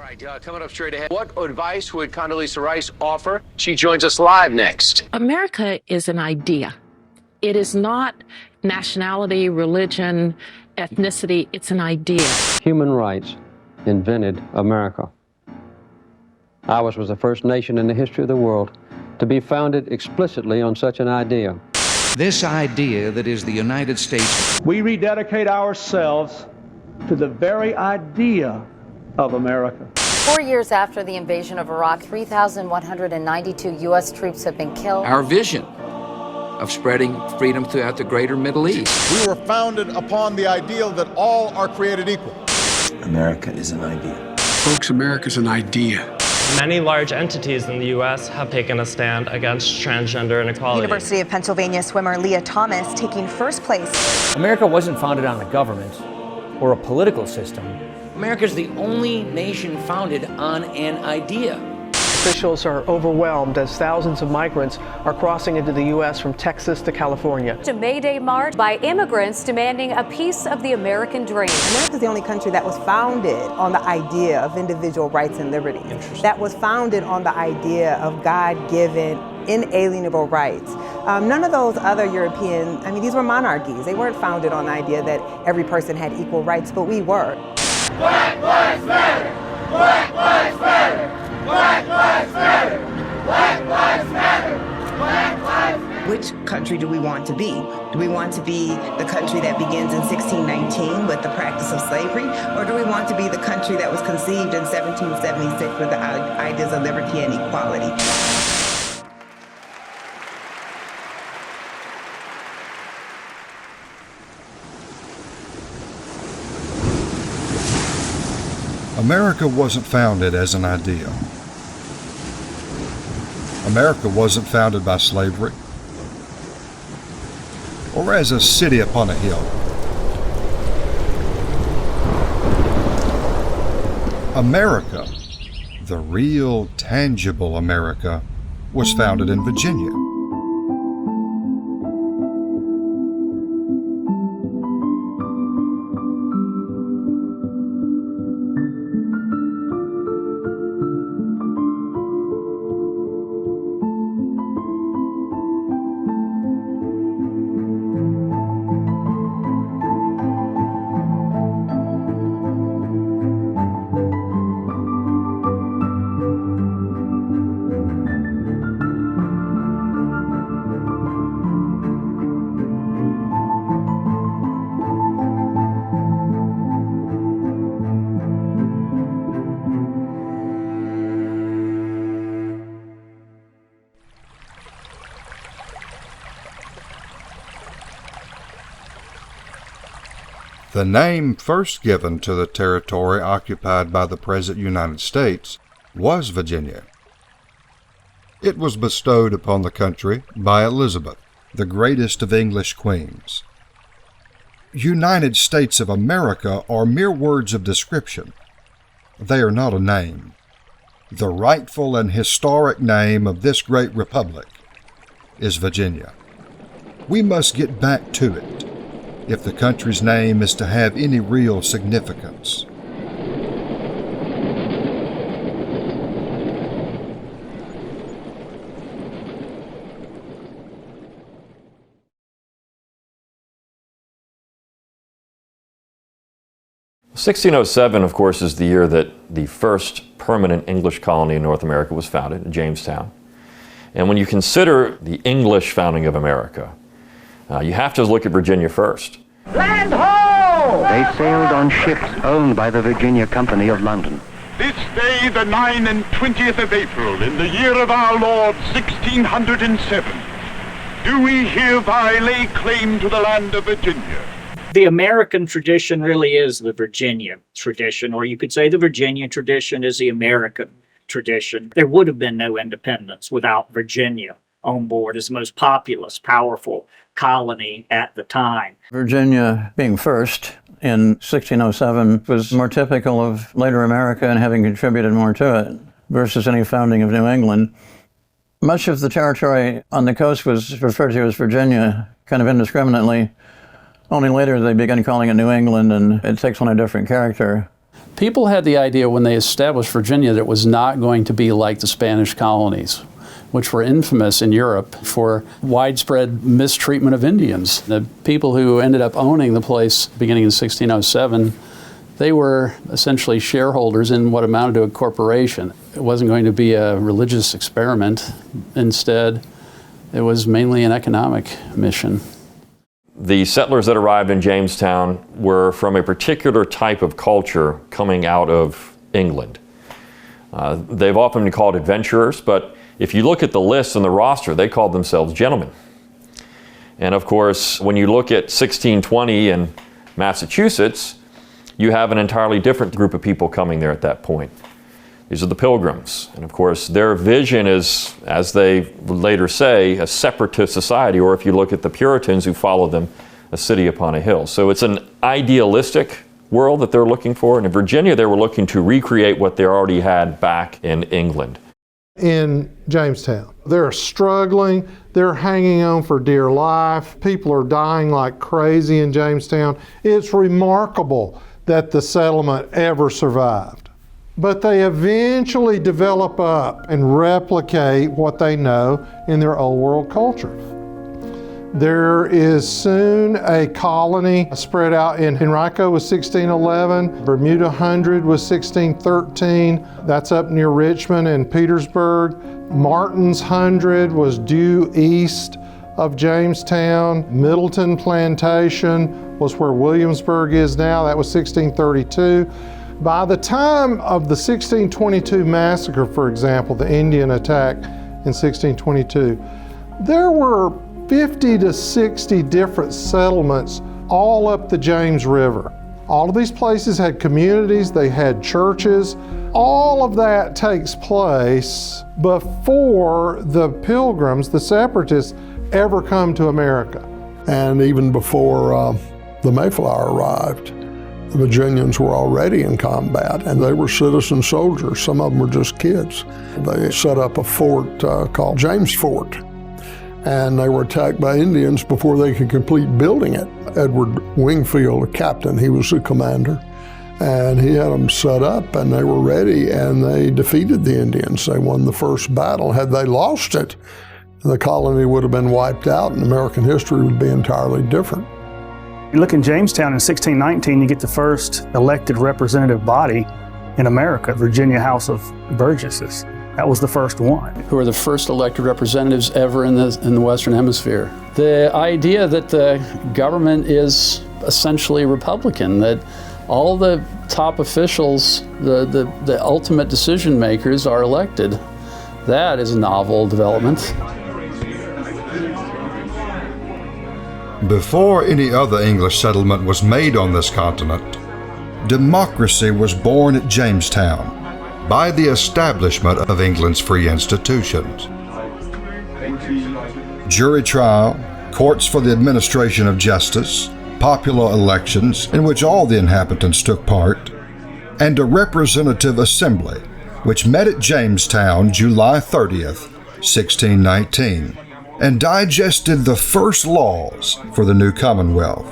All right, coming up straight ahead, what advice would Condoleezza Rice offer? She joins us live next. America is an idea. It is not nationality, religion, ethnicity. It's an idea. Human rights invented America. Ours was the first nation in the history of the world to be founded explicitly on such an idea. This idea that is the United States. We rededicate ourselves to the very idea of America. 4 years after the invasion of Iraq, 3,192 U.S. troops have been killed. Our vision of spreading freedom throughout the greater Middle East. We were founded upon the ideal that all are created equal. America is an idea. Folks, America's an idea. Many large entities in the U.S. have taken a stand against transgender inequality. University of Pennsylvania swimmer Leah Thomas taking first place. America wasn't founded on a government or a political system. America is the only nation founded on an idea. Officials are overwhelmed as thousands of migrants are crossing into the U.S. from Texas to California. A May Day march by immigrants demanding a piece of the American dream. America is the only country that was founded on the idea of individual rights and liberty. That was founded on the idea of God-given, inalienable rights. None of those other European, these were monarchies. They weren't founded on the idea that every person had equal rights, but we were. Black Lives Matter! Black Lives Matter! Black Lives Matter! Black Lives Matter! Black Lives Matter! Which country do we want to be? Do we want to be the country that begins in 1619 with the practice of slavery? Or do we want to be the country that was conceived in 1776 with the ideas of liberty and equality? America wasn't founded as an idea. America wasn't founded by slavery or as a city upon a hill. America, the real, tangible America, was founded in Virginia. The name first given to the territory occupied by the present United States was Virginia. It was bestowed upon the country by Elizabeth, the greatest of English queens. United States of America are mere words of description. They are not a name. The rightful and historic name of this great republic is Virginia. We must get back to it if the country's name is to have any real significance. (1607), of course, is the year that the first permanent English colony in North America was founded, Jamestown. And when you consider the English founding of America, you have to look at Virginia first. Land ho! They sailed on ships owned by the Virginia Company of London. This day, the 29th of April, in the year of our Lord, 1607, do we hereby lay claim to the land of Virginia. The American tradition really is the Virginia tradition, or you could say the Virginia tradition is the American tradition. There would have been no independence without Virginia on board as the most populous, powerful colony at the time. Virginia being first in 1607 was more typical of later America and having contributed more to it versus any founding of New England. Much of the territory on the coast was referred to as Virginia kind of indiscriminately. Only later they began calling it New England, and it takes on a different character. People had the idea when they established Virginia that it was not going to be like the Spanish colonies, which were infamous in Europe for widespread mistreatment of Indians. The people who ended up owning the place beginning in 1607, they were essentially shareholders in what amounted to a corporation. It wasn't going to be a religious experiment. Instead, it was mainly an economic mission. The settlers that arrived in Jamestown were from a particular type of culture coming out of England. They've often been called adventurers, but if you look at the list and the roster, they called themselves gentlemen. And of course, when you look at 1620 in Massachusetts, you have an entirely different group of people coming there at that point. These are the Pilgrims. And of course, their vision is, as they would later say, a separatist society, or if you look at the Puritans who followed them, a city upon a hill. So it's an idealistic world that they're looking for. And in Virginia, they were looking to recreate what they already had back in England. In Jamestown, they're struggling, they're hanging on for dear life. People are dying like crazy in Jamestown. It's remarkable that the settlement ever survived. But they eventually develop up and replicate what they know in their old world culture. There is soon a colony spread out in Henrico was 1611, Bermuda Hundred was 1613, that's up near Richmond and Petersburg. Martin's Hundred was due east of Jamestown. Middleton Plantation was where Williamsburg is now, that was 1632. By the time of the 1622 massacre, for example, the Indian attack in 1622, there were 50 to 60 different settlements all up the James River. All of these places had communities, they had churches. All of that takes place before the Pilgrims, the separatists, ever come to America. And even before the Mayflower arrived, the Virginians were already in combat, and they were citizen soldiers. Some of them were just kids. They set up a fort called James Fort, and they were attacked by Indians before they could complete building it. Edward Wingfield, the captain, he was the commander, and he had them set up, and they were ready, and they defeated the Indians. They won the first battle. Had they lost it, the colony would have been wiped out, and American history would be entirely different. You look in Jamestown in 1619, you get the first elected representative body in America, Virginia House of Burgesses. That was the first one. Who are the first elected representatives ever in the Western Hemisphere. The idea that the government is essentially Republican, that all the top officials, the ultimate decision makers are elected. That is a novel development. Before any other English settlement was made on this continent, democracy was born at Jamestown by the establishment of England's free institutions. Jury trial, courts for the administration of justice, popular elections in which all the inhabitants took part, and a representative assembly which met at Jamestown July 30th, 1619. And digested the first laws for the new Commonwealth.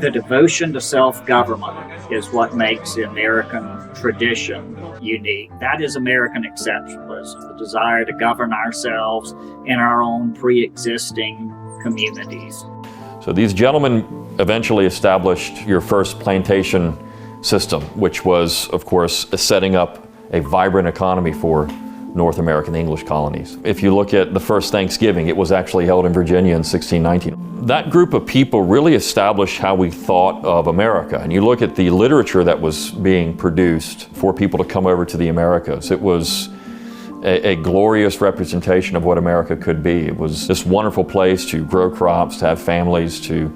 The devotion to self-government is what makes the American tradition unique. That is American exceptionalism, the desire to govern ourselves in our own pre-existing communities. So these gentlemen eventually established your first plantation system, which was, of course, setting up a vibrant economy for North American English colonies. If you look at the first Thanksgiving, it was actually held in Virginia in 1619. That group of people really established how we thought of America. And you look at the literature that was being produced for people to come over to the Americas. It was a glorious representation of what America could be. It was this wonderful place to grow crops, to have families, to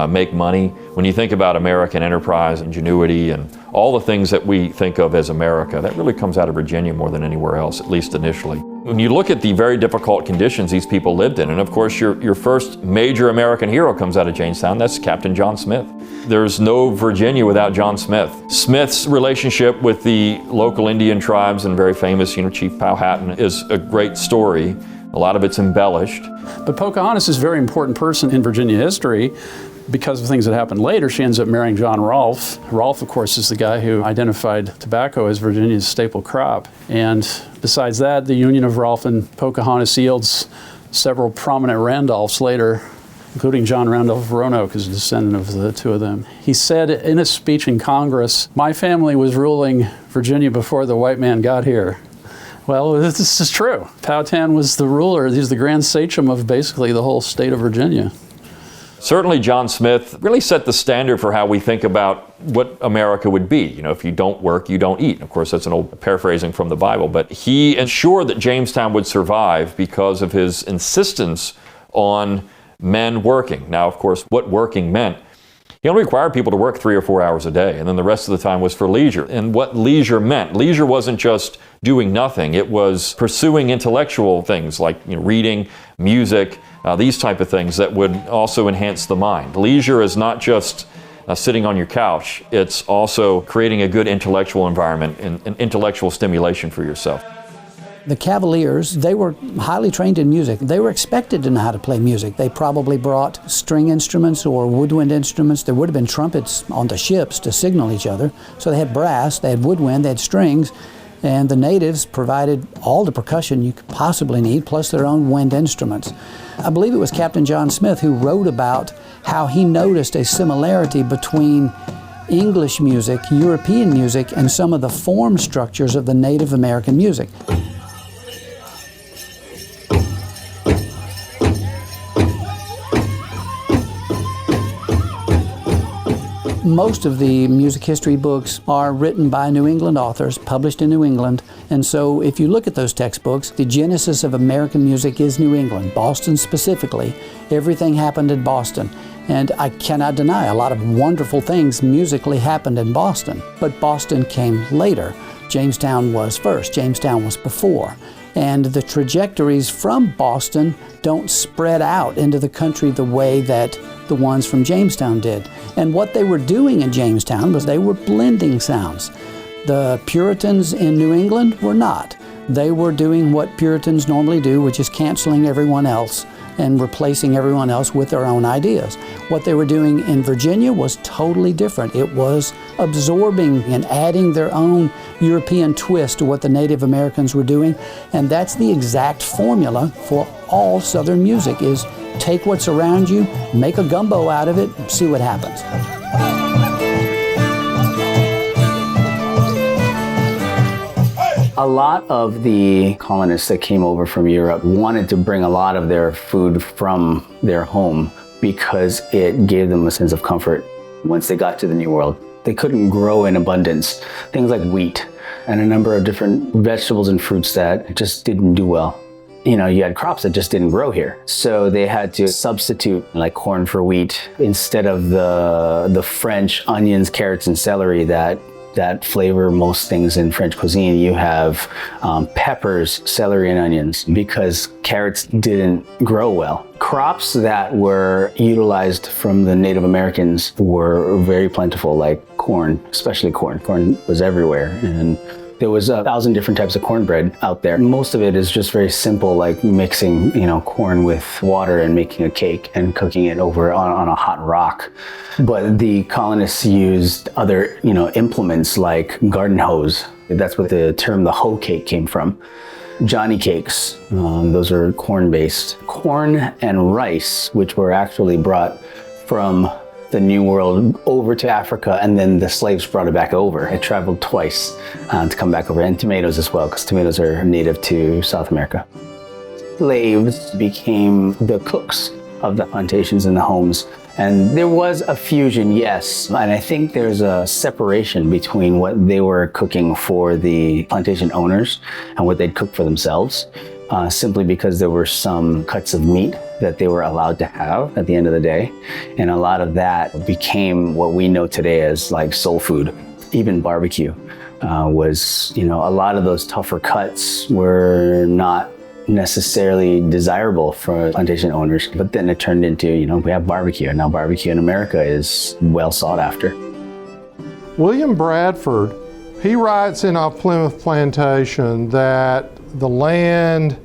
make money. When you think about American enterprise, ingenuity, and all the things that we think of as America, that really comes out of Virginia more than anywhere else, at least initially. When you look at the very difficult conditions these people lived in, and of course your first major American hero comes out of Jamestown, that's Captain John Smith. There's no Virginia without John Smith. Smith's relationship with the local Indian tribes and very famous, Chief Powhatan is a great story. A lot of it's embellished. But Pocahontas is a very important person in Virginia history Because of things that happened later, she ends up marrying John Rolfe. Rolfe, of course, is the guy who identified tobacco as Virginia's staple crop. And besides that, the union of Rolfe and Pocahontas yields several prominent Randolphs later, including John Randolph Roanoke, is a descendant of the two of them. He said in a speech in Congress, "My family was ruling Virginia before the white man got here." Well, this is true. Powhatan was the ruler. He's the grand sachem of basically the whole state of Virginia. Certainly John Smith really set the standard for how we think about what America would be. You know, if you don't work, you don't eat. Of course, that's an old paraphrasing from the Bible, but he ensured that Jamestown would survive because of his insistence on men working. Now, of course, what working meant, he only required people to work 3 or 4 hours a day, and then the rest of the time was for leisure. And what leisure meant, leisure wasn't just doing nothing, it was pursuing intellectual things like reading, music, these type of things that would also enhance the mind. Leisure is not just sitting on your couch, it's also creating a good intellectual environment and intellectual stimulation for yourself. The Cavaliers, they were highly trained in music. They were expected to know how to play music. They probably brought string instruments or woodwind instruments. There would have been trumpets on the ships to signal each other. So they had brass, they had woodwind, they had strings, and the natives provided all the percussion you could possibly need, plus their own wind instruments. I believe it was Captain John Smith who wrote about how he noticed a similarity between English music, European music, and some of the form structures of the Native American music. Most of the music history books are written by New England authors, published in New England, and so if you look at those textbooks, the genesis of American music is New England, Boston specifically. Everything happened in Boston, and I cannot deny a lot of wonderful things musically happened in Boston, but Boston came later. Jamestown was first, Jamestown was before, and the trajectories from Boston don't spread out into the country the way that the ones from Jamestown did. And what they were doing in Jamestown was they were blending sounds. The Puritans in New England were not. They were doing what Puritans normally do, which is canceling everyone else and replacing everyone else with their own ideas. What they were doing in Virginia was totally different. It was absorbing and adding their own European twist to what the Native Americans were doing. And that's the exact formula for all Southern music is take what's around you, make a gumbo out of it, see what happens. A lot of the colonists that came over from Europe wanted to bring a lot of their food from their home because it gave them a sense of comfort. Once they got to the New World, they couldn't grow in abundance. Things like wheat and a number of different vegetables and fruits that just didn't do well. You know, you had crops that just didn't grow here. So they had to substitute like corn for wheat instead of the French onions, carrots, and celery that flavor most things in French cuisine. You have peppers, celery, and onions because carrots didn't grow well. Crops that were utilized from the Native Americans were very plentiful, like corn, especially corn. Corn was everywhere, and there was 1,000 different types of cornbread out there. Most of it is just very simple, like mixing, corn with water and making a cake and cooking it over on a hot rock. But the colonists used other, implements like garden hose. That's what the term the hoe cake came from. Johnny cakes, those are corn-based. Corn and rice, which were actually brought from the New World over to Africa, and then the slaves brought it back over. It traveled twice to come back over, and tomatoes as well, because tomatoes are native to South America. Slaves became the cooks of the plantations and the homes, and there was a fusion, yes, and I think there's a separation between what they were cooking for the plantation owners and what they'd cook for themselves. Simply because there were some cuts of meat that they were allowed to have at the end of the day. And a lot of that became what we know today as like soul food. Even barbecue was, a lot of those tougher cuts were not necessarily desirable for plantation owners. But then it turned into, we have barbecue. And now barbecue in America is well sought after. William Bradford, he writes in Off Plymouth Plantation that the land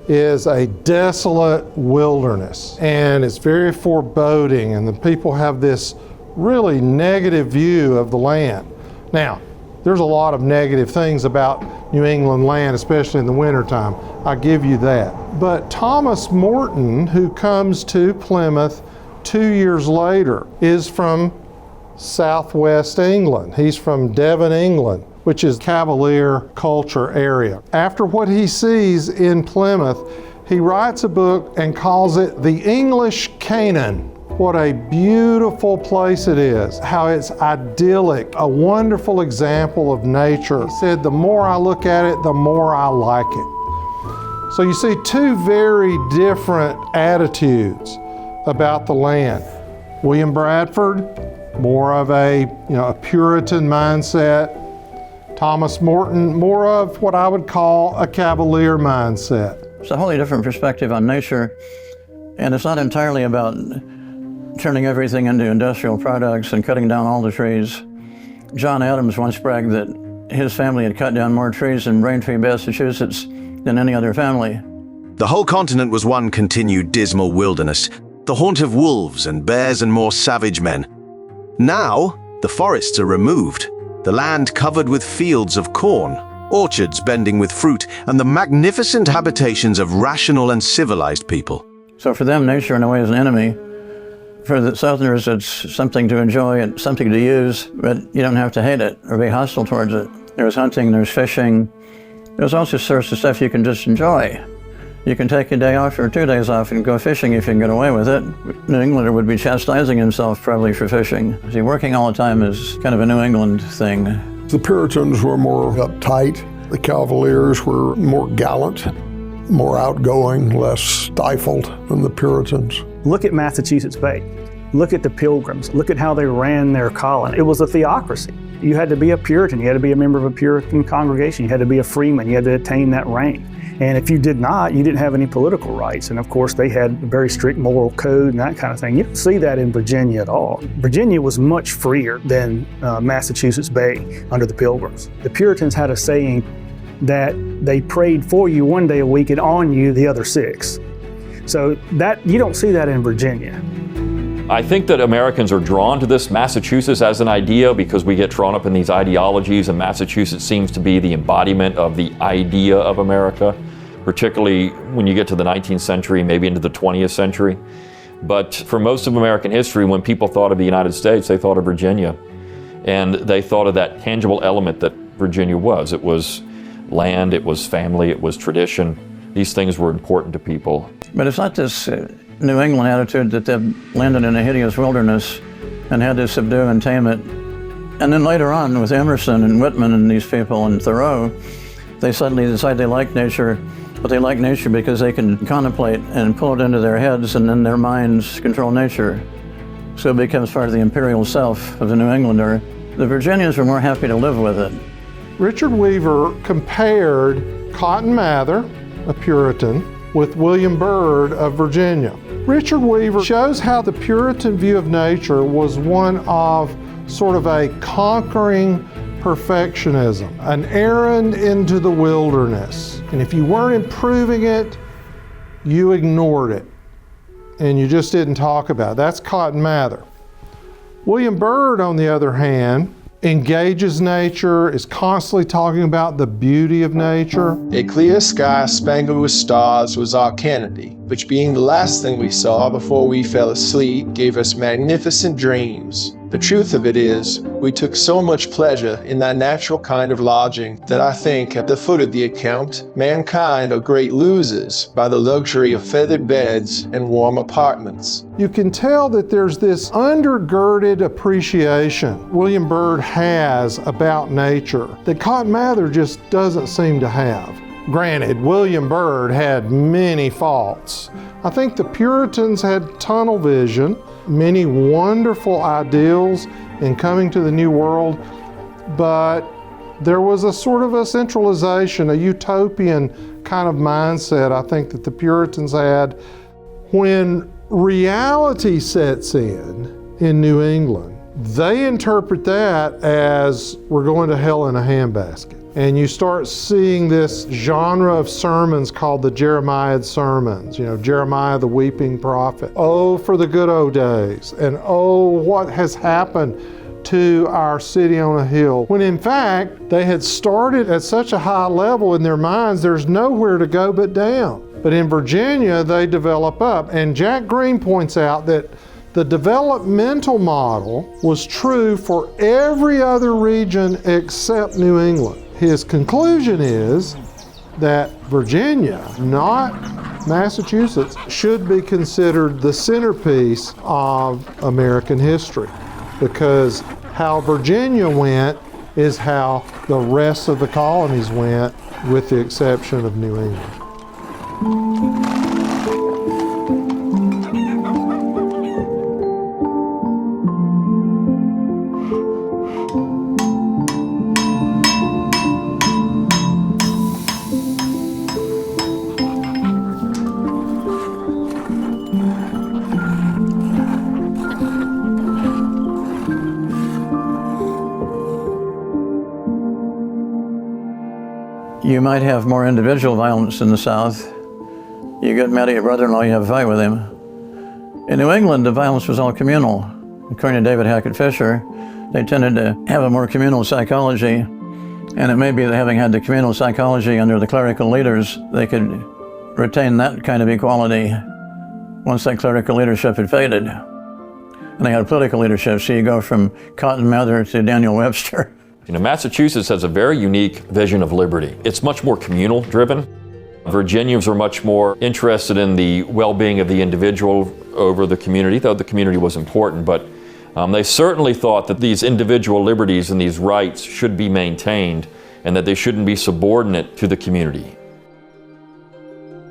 is a desolate wilderness, and it's very foreboding, and the people have this really negative view of the land. Now, there's a lot of negative things about New England land, especially in the wintertime. I give you that. But Thomas Morton, who comes to Plymouth 2 years later, is from southwest England. He's from Devon, England, which is Cavalier culture area. After what he sees in Plymouth, he writes a book and calls it The English Canaan. What a beautiful place it is, how it's idyllic, a wonderful example of nature. He said, the more I look at it, the more I like it. So you see two very different attitudes about the land. William Bradford, more of a Puritan mindset. Thomas Morton, more of what I would call a Cavalier mindset. It's a wholly different perspective on nature, and it's not entirely about turning everything into industrial products and cutting down all the trees. John Adams once bragged that his family had cut down more trees in Braintree, Massachusetts than any other family. The whole continent was one continued dismal wilderness, the haunt of wolves and bears and more savage men. Now, the forests are removed, the land covered with fields of corn, orchards bending with fruit, and the magnificent habitations of rational and civilized people. So for them, nature in a way is an enemy. For the Southerners, it's something to enjoy, it's something to use, but you don't have to hate it or be hostile towards it. There's hunting, there's fishing. There's also sorts of stuff you can just enjoy. You can take a day off or 2 days off and go fishing if you can get away with it. New Englander would be chastising himself probably for fishing. See, working all the time is kind of a New England thing. The Puritans were more uptight. The Cavaliers were more gallant, more outgoing, less stifled than the Puritans. Look at Massachusetts Bay. Look at the Pilgrims. Look at how they ran their colony. It was a theocracy. You had to be a Puritan. You had to be a member of a Puritan congregation. You had to be a freeman. You had to attain that rank. And if you did not, you didn't have any political rights. And of course, they had a very strict moral code and that kind of thing. You don't see that in Virginia at all. Virginia was much freer than Massachusetts Bay under the Pilgrims. The Puritans had a saying that they prayed for you one day a week and on you the other 6. So that you don't see that in Virginia. I think that Americans are drawn to this Massachusetts as an idea because we get drawn up in these ideologies, and Massachusetts seems to be the embodiment of the idea of America, particularly when you get to the 19th century, maybe into the 20th century. But for most of American history, when people thought of the United States, they thought of Virginia. And they thought of that tangible element that Virginia was. It was land, it was family, it was tradition. These things were important to people. But it's not this New England attitude that they've landed in a hideous wilderness and had to subdue and tame it. And then later on with Emerson and Whitman and these people and Thoreau, they suddenly decide they like nature, but they like nature because they can contemplate and pull it into their heads, and then their minds control nature. So it becomes part of the imperial self of the New Englander. The Virginians were more happy to live with it. Richard Weaver compared Cotton Mather, a Puritan, with William Byrd of Virginia. Richard Weaver shows how the Puritan view of nature was one of sort of a conquering perfectionism, an errand into the wilderness. And if you weren't improving it, you ignored it. And you just didn't talk about it. That's Cotton Mather. William Byrd, on the other hand, engages nature, is constantly talking about the beauty of nature. A clear sky spangled with stars was our canopy, which being the last thing we saw before we fell asleep, gave us magnificent dreams. The truth of it is, we took so much pleasure in that natural kind of lodging that I think at the foot of the account, mankind are great losers by the luxury of feathered beds and warm apartments. You can tell that there's this undergirded appreciation William Byrd has about nature that Cotton Mather just doesn't seem to have. Granted, William Byrd had many faults. I think the Puritans had tunnel vision, many wonderful ideals in coming to the New World, but there was a sort of a centralization, a utopian kind of mindset I think that the Puritans had. When reality sets in New England, they interpret that as we're going to hell in a handbasket. And you start seeing this genre of sermons called the Jeremiah sermons. You know, Jeremiah the weeping prophet. Oh, for the good old days. And oh, what has happened to our city on a hill. When in fact, they had started at such a high level in their minds, there's nowhere to go but down. But in Virginia, they develop up. And Jack Green points out that the developmental model was true for every other region except New England. His conclusion is that Virginia, not Massachusetts, should be considered the centerpiece of American history, because how Virginia went is how the rest of the colonies went, with the exception of New England. You might have more individual violence in the South. You get mad at your brother-in-law, you have a fight with him. In New England, the violence was all communal. According to David Hackett Fisher, they tended to have a more communal psychology, and it may be that having had the communal psychology under the clerical leaders, they could retain that kind of equality once that clerical leadership had faded. And they had political leadership, so you go from Cotton Mather to Daniel Webster. You know, Massachusetts has a very unique vision of liberty. It's much more communal driven. Virginians are much more interested in the well-being of the individual over the community, though the community was important, but they certainly thought that these individual liberties and these rights should be maintained and that they shouldn't be subordinate to the community.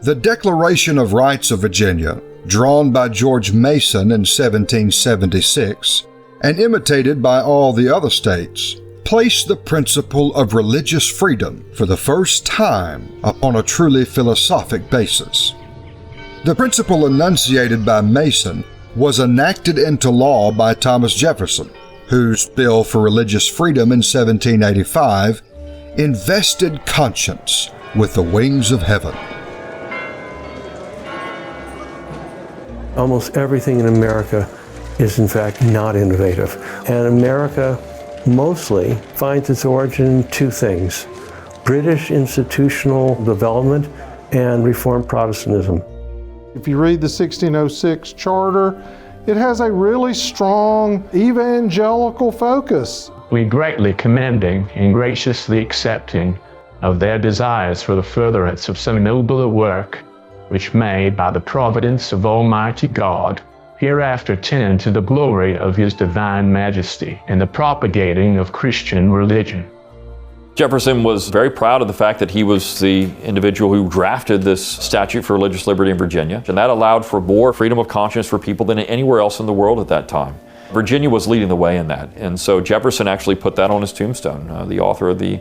The Declaration of Rights of Virginia, drawn by George Mason in 1776 and imitated by all the other states, placed the principle of religious freedom for the first time upon a truly philosophic basis. The principle enunciated by Mason was enacted into law by Thomas Jefferson, whose Bill for Religious Freedom in 1785 invested conscience with the wings of heaven. Almost everything in America is in fact not innovative. And America mostly finds its origin in two things: British institutional development and Reformed Protestantism. If you read the 1606 Charter, it has a really strong evangelical focus. We greatly commending and graciously accepting of their desires for the furtherance of so noble a work, which may, by the providence of Almighty God, hereafter tend to the glory of His divine majesty and the propagating of Christian religion. Jefferson was very proud of the fact that he was the individual who drafted this statute for religious liberty in Virginia, and that allowed for more freedom of conscience for people than anywhere else in the world at that time. Virginia was leading the way in that, and so Jefferson actually put that on his tombstone, the author of the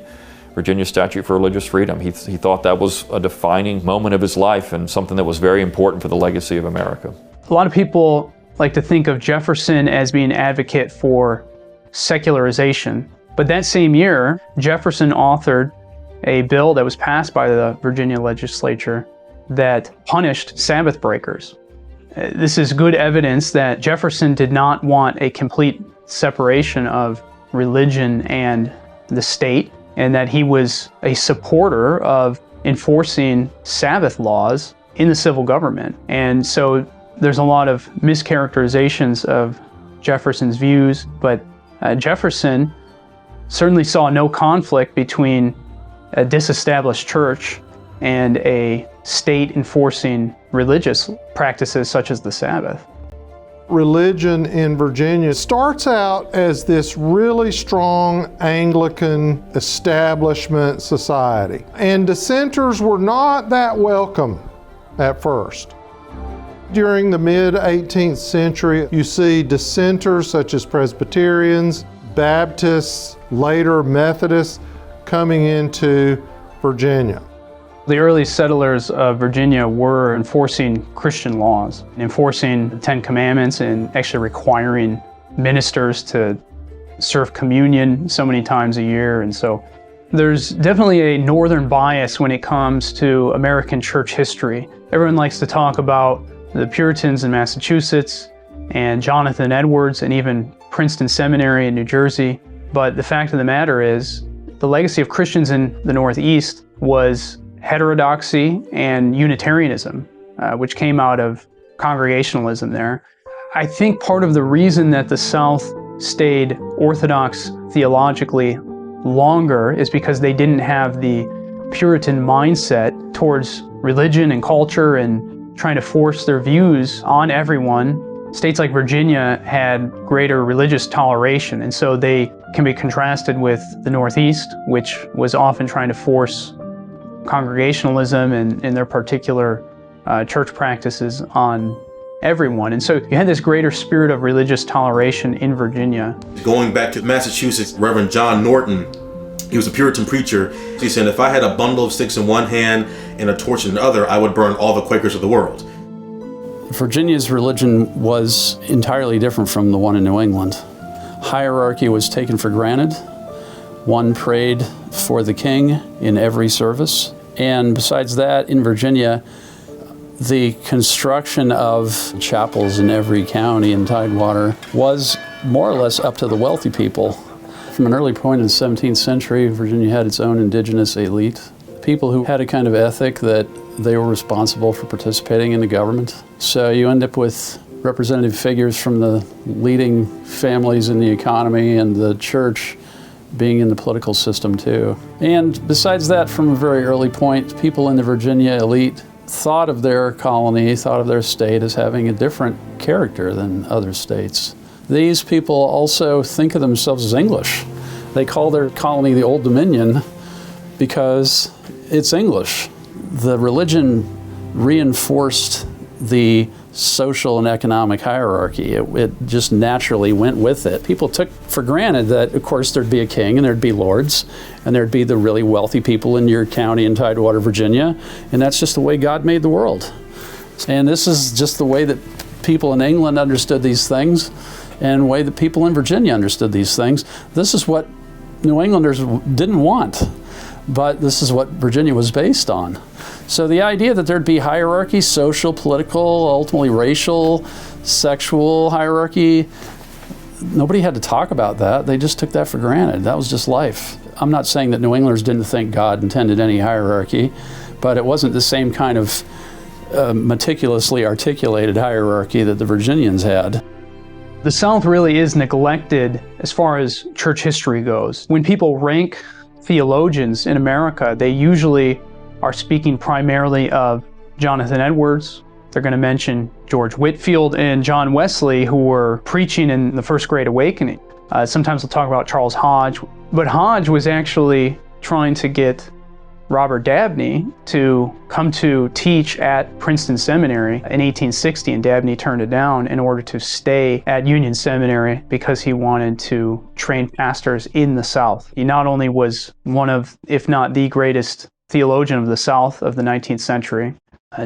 Virginia Statute for Religious Freedom. He thought that was a defining moment of his life and something that was very important for the legacy of America. A lot of people like to think of Jefferson as being an advocate for secularization. But that same year, Jefferson authored a bill that was passed by the Virginia legislature that punished Sabbath breakers. This is good evidence that Jefferson did not want a complete separation of religion and the state, and that he was a supporter of enforcing Sabbath laws in the civil government. And so there's a lot of mischaracterizations of Jefferson's views, but Jefferson certainly saw no conflict between a disestablished church and a state enforcing religious practices such as the Sabbath. Religion in Virginia starts out as this really strong Anglican establishment society, and dissenters were not that welcome at first. During the mid-18th century, you see dissenters such as Presbyterians, Baptists, later Methodists coming into Virginia. The early settlers of Virginia were enforcing Christian laws, enforcing the Ten Commandments, and actually requiring ministers to serve communion so many times a year. And so There's definitely a northern bias when it comes to American church history. Everyone likes to talk about the Puritans in Massachusetts and Jonathan Edwards and even Princeton Seminary in New Jersey. But the fact of the matter is, the legacy of Christians in the Northeast was heterodoxy and Unitarianism, which came out of Congregationalism there. I think part of the reason that the South stayed orthodox theologically longer is because they didn't have the Puritan mindset towards religion and culture and trying to force their views on everyone. States like Virginia had greater religious toleration, and so they can be contrasted with the Northeast, which was often trying to force Congregationalism and their particular church practices on everyone. And so you had this greater spirit of religious toleration in Virginia. Going back to Massachusetts, Reverend John Norton, he was a Puritan preacher. He said, if I had a bundle of sticks in one hand and a torch in the other, I would burn all the Quakers of the world. Virginia's religion was entirely different from the one in New England. Hierarchy was taken for granted. One prayed for the king in every service. And besides that, in Virginia, the construction of chapels in every county in Tidewater was more or less up to the wealthy people. From an early point in the 17th century, Virginia had its own indigenous elite, people who had a kind of ethic that they were responsible for participating in the government. So you end up with representative figures from the leading families in the economy and the church being in the political system too. And besides that, from a very early point, people in the Virginia elite thought of their colony, thought of their state as having a different character than other states. These people also think of themselves as English. They call their colony the Old Dominion because it's English. The religion reinforced the social and economic hierarchy. It just naturally went with it. People took for granted that, of course, there'd be a king and there'd be lords and there'd be the really wealthy people in your county in Tidewater, Virginia, and that's just the way God made the world. And this is just the way that people in England understood these things and the way that people in Virginia understood these things. This is what New Englanders didn't want, but this is what Virginia was based on. So the idea that there'd be hierarchy, social, political, ultimately racial, sexual hierarchy, nobody had to talk about that. They just took that for granted. That was just life. I'm not saying that New Englanders didn't think God intended any hierarchy, but it wasn't the same kind of meticulously articulated hierarchy that the Virginians had. The South really is neglected as far as church history goes. When people rank theologians in America, they usually are speaking primarily of Jonathan Edwards. They're going to mention George Whitefield and John Wesley, who were preaching in the First Great Awakening. Sometimes they'll talk about Charles Hodge, but Hodge was actually trying to get Robert Dabney to come to teach at Princeton Seminary in 1860, and Dabney turned it down in order to stay at Union Seminary because he wanted to train pastors in the South. He not only was one of, if not the greatest theologian of the South of the 19th century,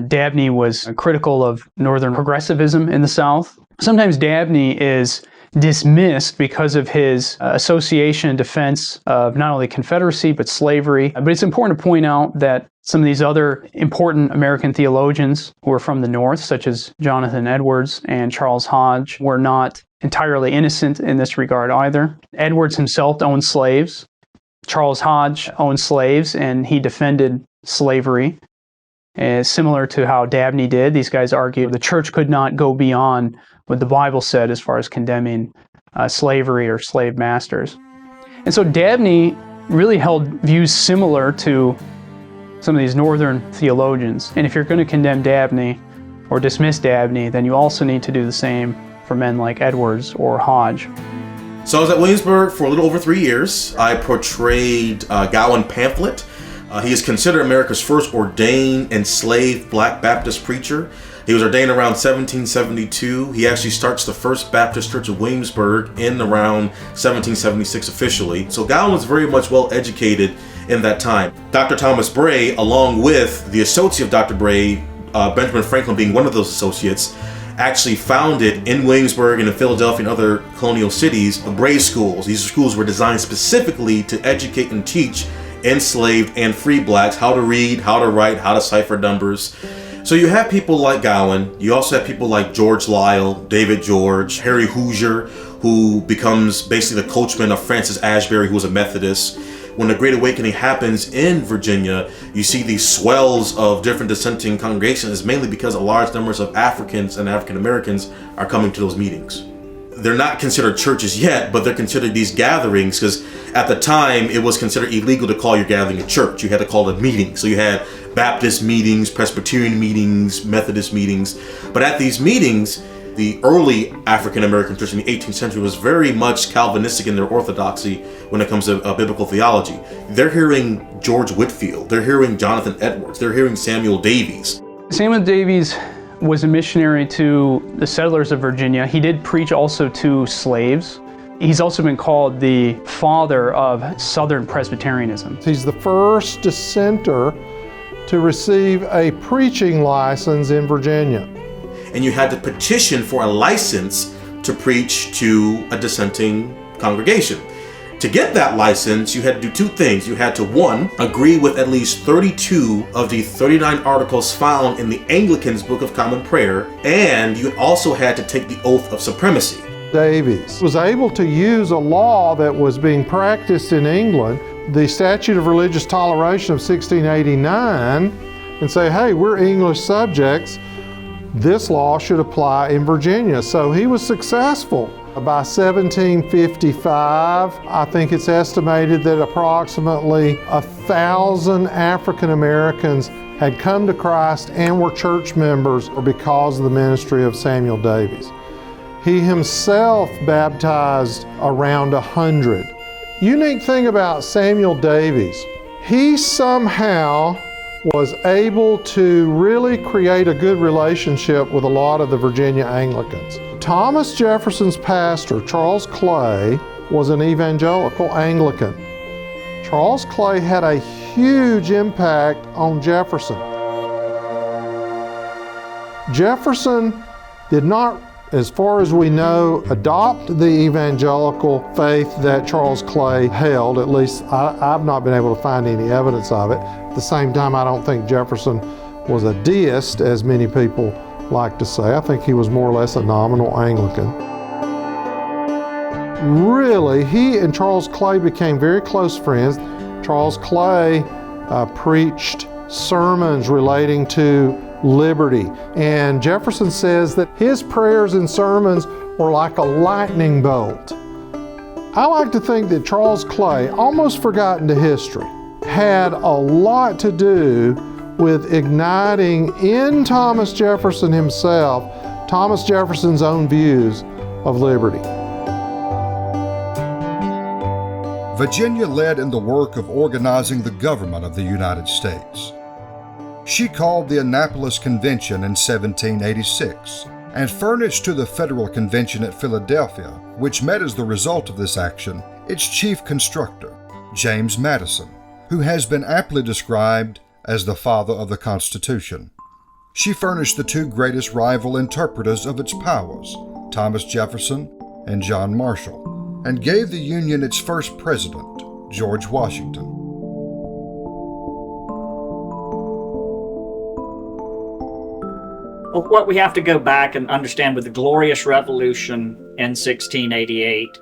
Dabney was critical of Northern progressivism in the South. Sometimes Dabney is dismissed because of his association and defense of not only Confederacy but slavery. But it's important to point out that some of these other important American theologians who were from the North, such as Jonathan Edwards and Charles Hodge, were not entirely innocent in this regard either. Edwards himself owned slaves. Charles Hodge owned slaves, and he defended slavery. Similar to how Dabney did, these guys argued the church could not go beyond what the Bible said as far as condemning slavery or slave masters. And so Dabney really held views similar to some of these northern theologians. And if you're going to condemn Dabney or dismiss Dabney, then you also need to do the same for men like Edwards or Hodge. So I was at Williamsburg for a little over 3 years. I portrayed Gowan Pamphlet. He is considered America's first ordained enslaved Black Baptist preacher. He was ordained around 1772. He actually starts the First Baptist Church of Williamsburg in around 1776 officially. So Gowan was very much well educated in that time. Dr. Thomas Bray, along with the associate of Dr. Bray, Benjamin Franklin being one of those associates, actually founded in Williamsburg and in Philadelphia and other colonial cities, Bray schools. These schools were designed specifically to educate and teach enslaved and free blacks how to read, how to write, how to cipher numbers. So you have people like Gowan. You also have people like George Liele, David George, Harry Hoosier, who becomes basically the coachman of Francis Ashbury, who was a Methodist. When the Great Awakening happens in Virginia, you see these swells of different dissenting congregations, mainly because a large numbers of Africans and African Americans are coming to those meetings. They're not considered churches yet, but they're considered these gatherings because at the time it was considered illegal to call your gathering a church. You had to call it a meeting. So you had Baptist meetings, Presbyterian meetings, Methodist meetings. But at these meetings, the early African American church in the 18th century was very much Calvinistic in their orthodoxy when it comes to biblical theology. They're hearing George Whitefield, they're hearing Jonathan Edwards, they're hearing Samuel Davies. Samuel Davies was a missionary to the settlers of Virginia. He did preach also to slaves. He's also been called the father of Southern Presbyterianism. He's the first dissenter to receive a preaching license in Virginia. And you had to petition for a license to preach to a dissenting congregation. To get that license, you had to do two things. You had to, one, agree with at least 32 of the 39 articles found in the Anglicans' Book of Common Prayer, and you also had to take the oath of supremacy. Davies was able to use a law that was being practiced in England, the Statute of Religious Toleration of 1689, and say, hey, we're English subjects. This law should apply in Virginia. So he was successful. By 1755, I think it's estimated that approximately 1,000 African Americans had come to Christ and were church members because of the ministry of Samuel Davies. He himself baptized around 100. Unique thing about Samuel Davies, he somehow was able to really create a good relationship with a lot of the Virginia Anglicans. Thomas Jefferson's pastor, Charles Clay, was an evangelical Anglican. Charles Clay had a huge impact on Jefferson. Jefferson did not, as far as we know, adopt the evangelical faith that Charles Clay held. At least I've not been able to find any evidence of it. At the same time, I don't think Jefferson was a deist, as many people like to say. I think he was more or less a nominal Anglican. Really, he and Charles Clay became very close friends. Charles Clay preached sermons relating to liberty, and Jefferson says that his prayers and sermons were like a lightning bolt. I like to think that Charles Clay, almost forgotten to history, had a lot to do with igniting in Thomas Jefferson himself, Thomas Jefferson's own views of liberty. Virginia led in the work of organizing the government of the United States. She called the Annapolis Convention in 1786 and furnished to the Federal Convention at Philadelphia, which met as the result of this action, its chief constructor, James Madison, who has been aptly described as the father of the Constitution. She furnished the two greatest rival interpreters of its powers, Thomas Jefferson and John Marshall, and gave the Union its first president, George Washington. Well, what we have to go back and understand with the Glorious Revolution in 1688,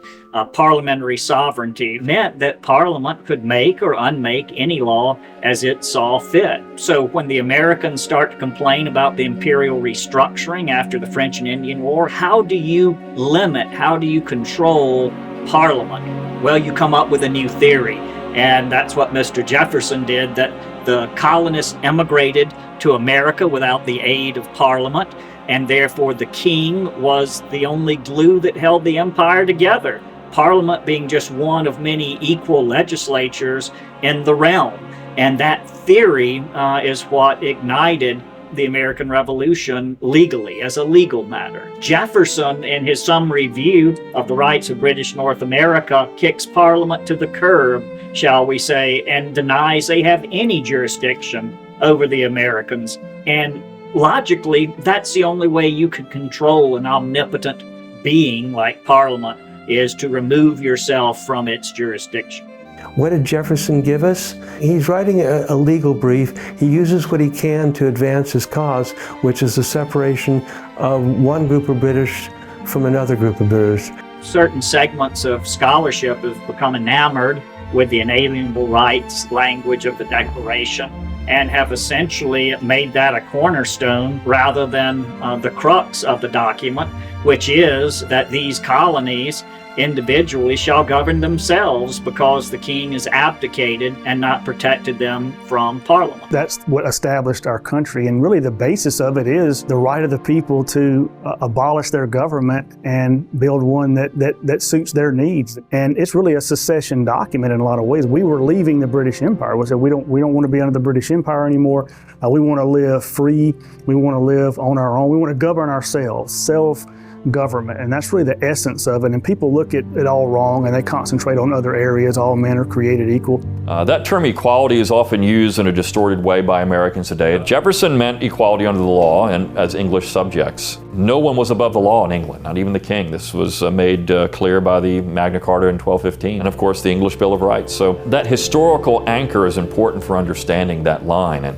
parliamentary sovereignty meant that Parliament could make or unmake any law as it saw fit. So when the Americans start to complain about the imperial restructuring after the French and Indian War, how do you limit, how do you control Parliament? Well, you come up with a new theory, and that's what Mr. Jefferson did, that the colonists emigrated to America without the aid of Parliament, and therefore the king was the only glue that held the empire together. Parliament being just one of many equal legislatures in the realm. And that theory is what ignited the American Revolution legally, as a legal matter. Jefferson, in his summary view of the rights of British North America, kicks Parliament to the curb, shall we say, and denies they have any jurisdiction over the Americans. And logically, that's the only way you could control an omnipotent being like Parliament, is to remove yourself from its jurisdiction. What did Jefferson give us? He's writing a legal brief. He uses what he can to advance his cause, which is the separation of one group of British from another group of British. Certain segments of scholarship have become enamored with the inalienable rights language of the Declaration and have essentially made that a cornerstone rather than the crux of the document, which is that these colonies individually shall govern themselves because the king has abdicated and not protected them from Parliament. That's what established our country, and really the basis of it is the right of the people to abolish their government and build one that suits their needs. And it's really a secession document in a lot of ways. We were leaving the British Empire. We said we don't want to be under the British Empire anymore. We want to live free. We want to live on our own. We want to govern ourselves, self-government, and that's really the essence of it. And people look at it all wrong, and they concentrate on other areas. All men are created equal. That term equality is often used in a distorted way by Americans today. Jefferson meant equality under the law and as English subjects. No one was above the law in England, not even the king. This was made clear by the Magna Carta in 1215, and of course the English Bill of Rights. So that historical anchor is important for understanding that line. And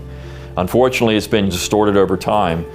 unfortunately, it's been distorted over time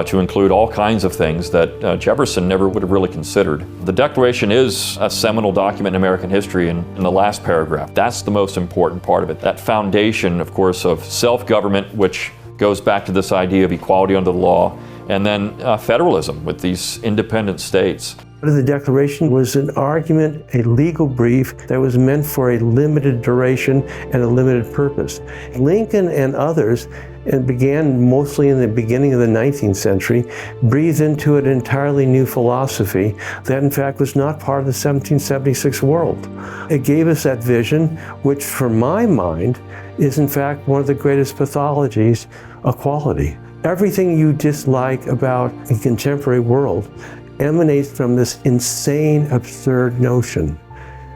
to include all kinds of things that Jefferson never would have really considered. The Declaration is a seminal document in American history in the last paragraph. That's the most important part of it. That foundation, of course, of self-government, which goes back to this idea of equality under the law, and then federalism with these independent states. The Declaration was an argument, a legal brief that was meant for a limited duration and a limited purpose. Lincoln and others, and began mostly in the beginning of the 19th century, breathed into an entirely new philosophy that in fact was not part of the 1776 world. It gave us that vision, which for my mind is in fact one of the greatest pathologies, equality. Everything you dislike about the contemporary world emanates from this insane, absurd notion.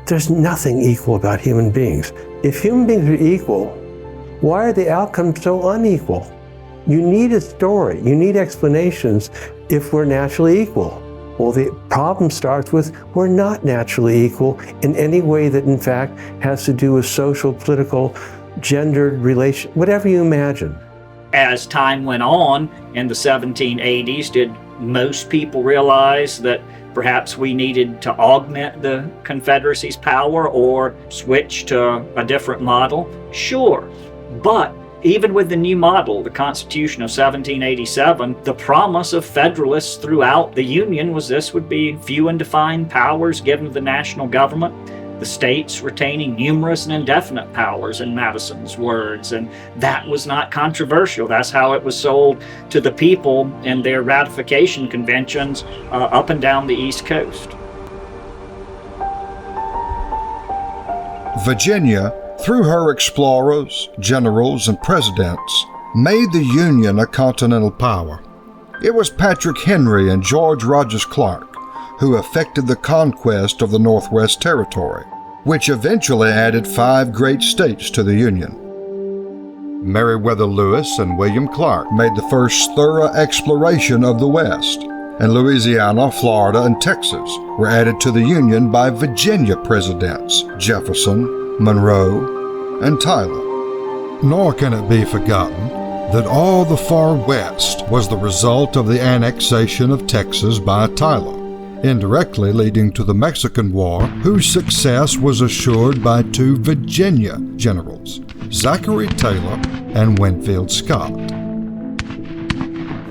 There's nothing equal about human beings. If human beings are equal, why are the outcomes so unequal? You need a story, you need explanations if we're naturally equal. Well, the problem starts with we're not naturally equal in any way that in fact has to do with social, political, gendered relation, whatever you imagine. As time went on in the 1780s, did most people realize that perhaps we needed to augment the Confederacy's power or switch to a different model? Sure. But even with the new model, the Constitution of 1787, the promise of Federalists throughout the Union was this would be few and defined powers given to the national government, the states retaining numerous and indefinite powers, in Madison's words, and that was not controversial. That's how it was sold to the people in their ratification conventions up and down the East Coast. Virginia, through her explorers, generals, and presidents, made the Union a continental power. It was Patrick Henry and George Rogers Clark who effected the conquest of the Northwest Territory, which eventually added 5 great states to the Union. Meriwether Lewis and William Clark made the first thorough exploration of the West, and Louisiana, Florida, and Texas were added to the Union by Virginia presidents Jefferson, Monroe, and Tyler. Nor can it be forgotten that all the far West was the result of the annexation of Texas by Tyler, indirectly leading to the Mexican War, whose success was assured by 2 Virginia generals, Zachary Taylor and Winfield Scott.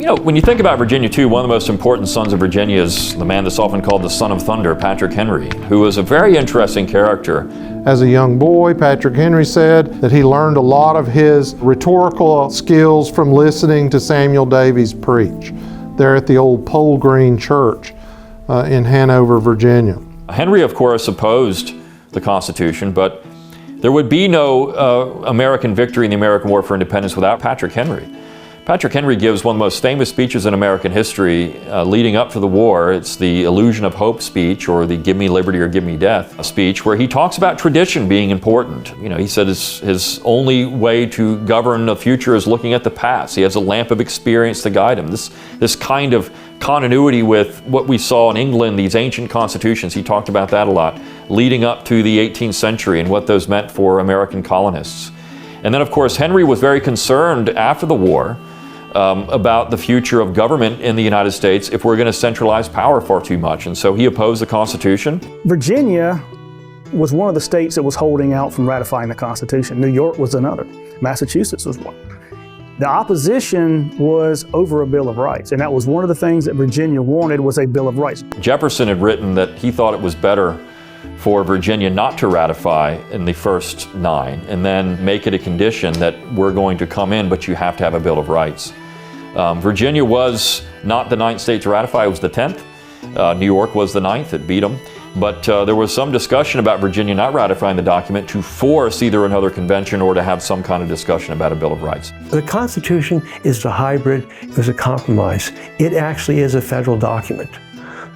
You know, when you think about Virginia too, one of the most important sons of Virginia is the man that's often called the Son of Thunder, Patrick Henry, who was a very interesting character. As a young boy, Patrick Henry said that he learned a lot of his rhetorical skills from listening to Samuel Davies preach there at the old Pole Green Church in Hanover, Virginia. Henry, of course, opposed the Constitution, but there would be no American victory in the American War for Independence without Patrick Henry. Patrick Henry gives one of the most famous speeches in American history leading up to the war. It's the Illusion of Hope speech, or the Give Me Liberty or Give Me Death speech, where he talks about tradition being important. You know, he said his only way to govern the future is looking at the past. He has a lamp of experience to guide him. This kind of continuity with what we saw in England, these ancient constitutions. He talked about that a lot, leading up to the 18th century and what those meant for American colonists. And then, of course, Henry was very concerned after the war about the future of government in the United States if we're going to centralize power far too much. And so he opposed the Constitution. Virginia was one of the states that was holding out from ratifying the Constitution. New York was another. Massachusetts was one. The opposition was over a Bill of Rights, and that was one of the things that Virginia wanted, was a Bill of Rights. Jefferson had written that he thought it was better for Virginia not to ratify in the first 9 and then make it a condition that we're going to come in, but you have to have a Bill of Rights. Virginia was not the 9th state to ratify, it was the 10th. New York was the 9th, it beat them. But there was some discussion about Virginia not ratifying the document to force either another convention or to have some kind of discussion about a Bill of Rights. The Constitution is a hybrid, it was a compromise. It actually is a federal document.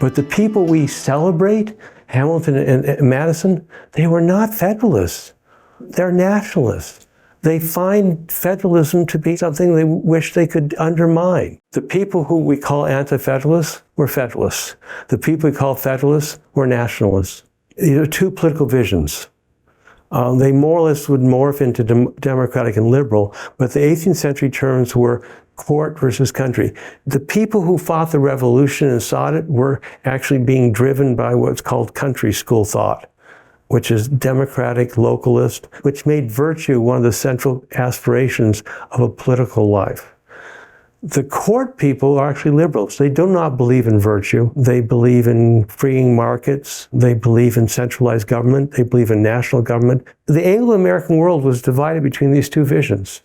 But the people we celebrate, Hamilton and Madison, they were not Federalists. They're Nationalists. They find federalism to be something they wish they could undermine. The people who we call anti-federalists were Federalists. The people we call Federalists were Nationalists. These are two political visions. They more or less would morph into democratic and liberal, but the 18th century terms were court versus country. The people who fought the revolution and sought it were actually being driven by what's called country school thought, which is democratic, localist, which made virtue one of the central aspirations of a political life. The court people are actually liberals. They do not believe in virtue. They believe in freeing markets. They believe in centralized government. They believe in national government. The Anglo-American world was divided between these two visions,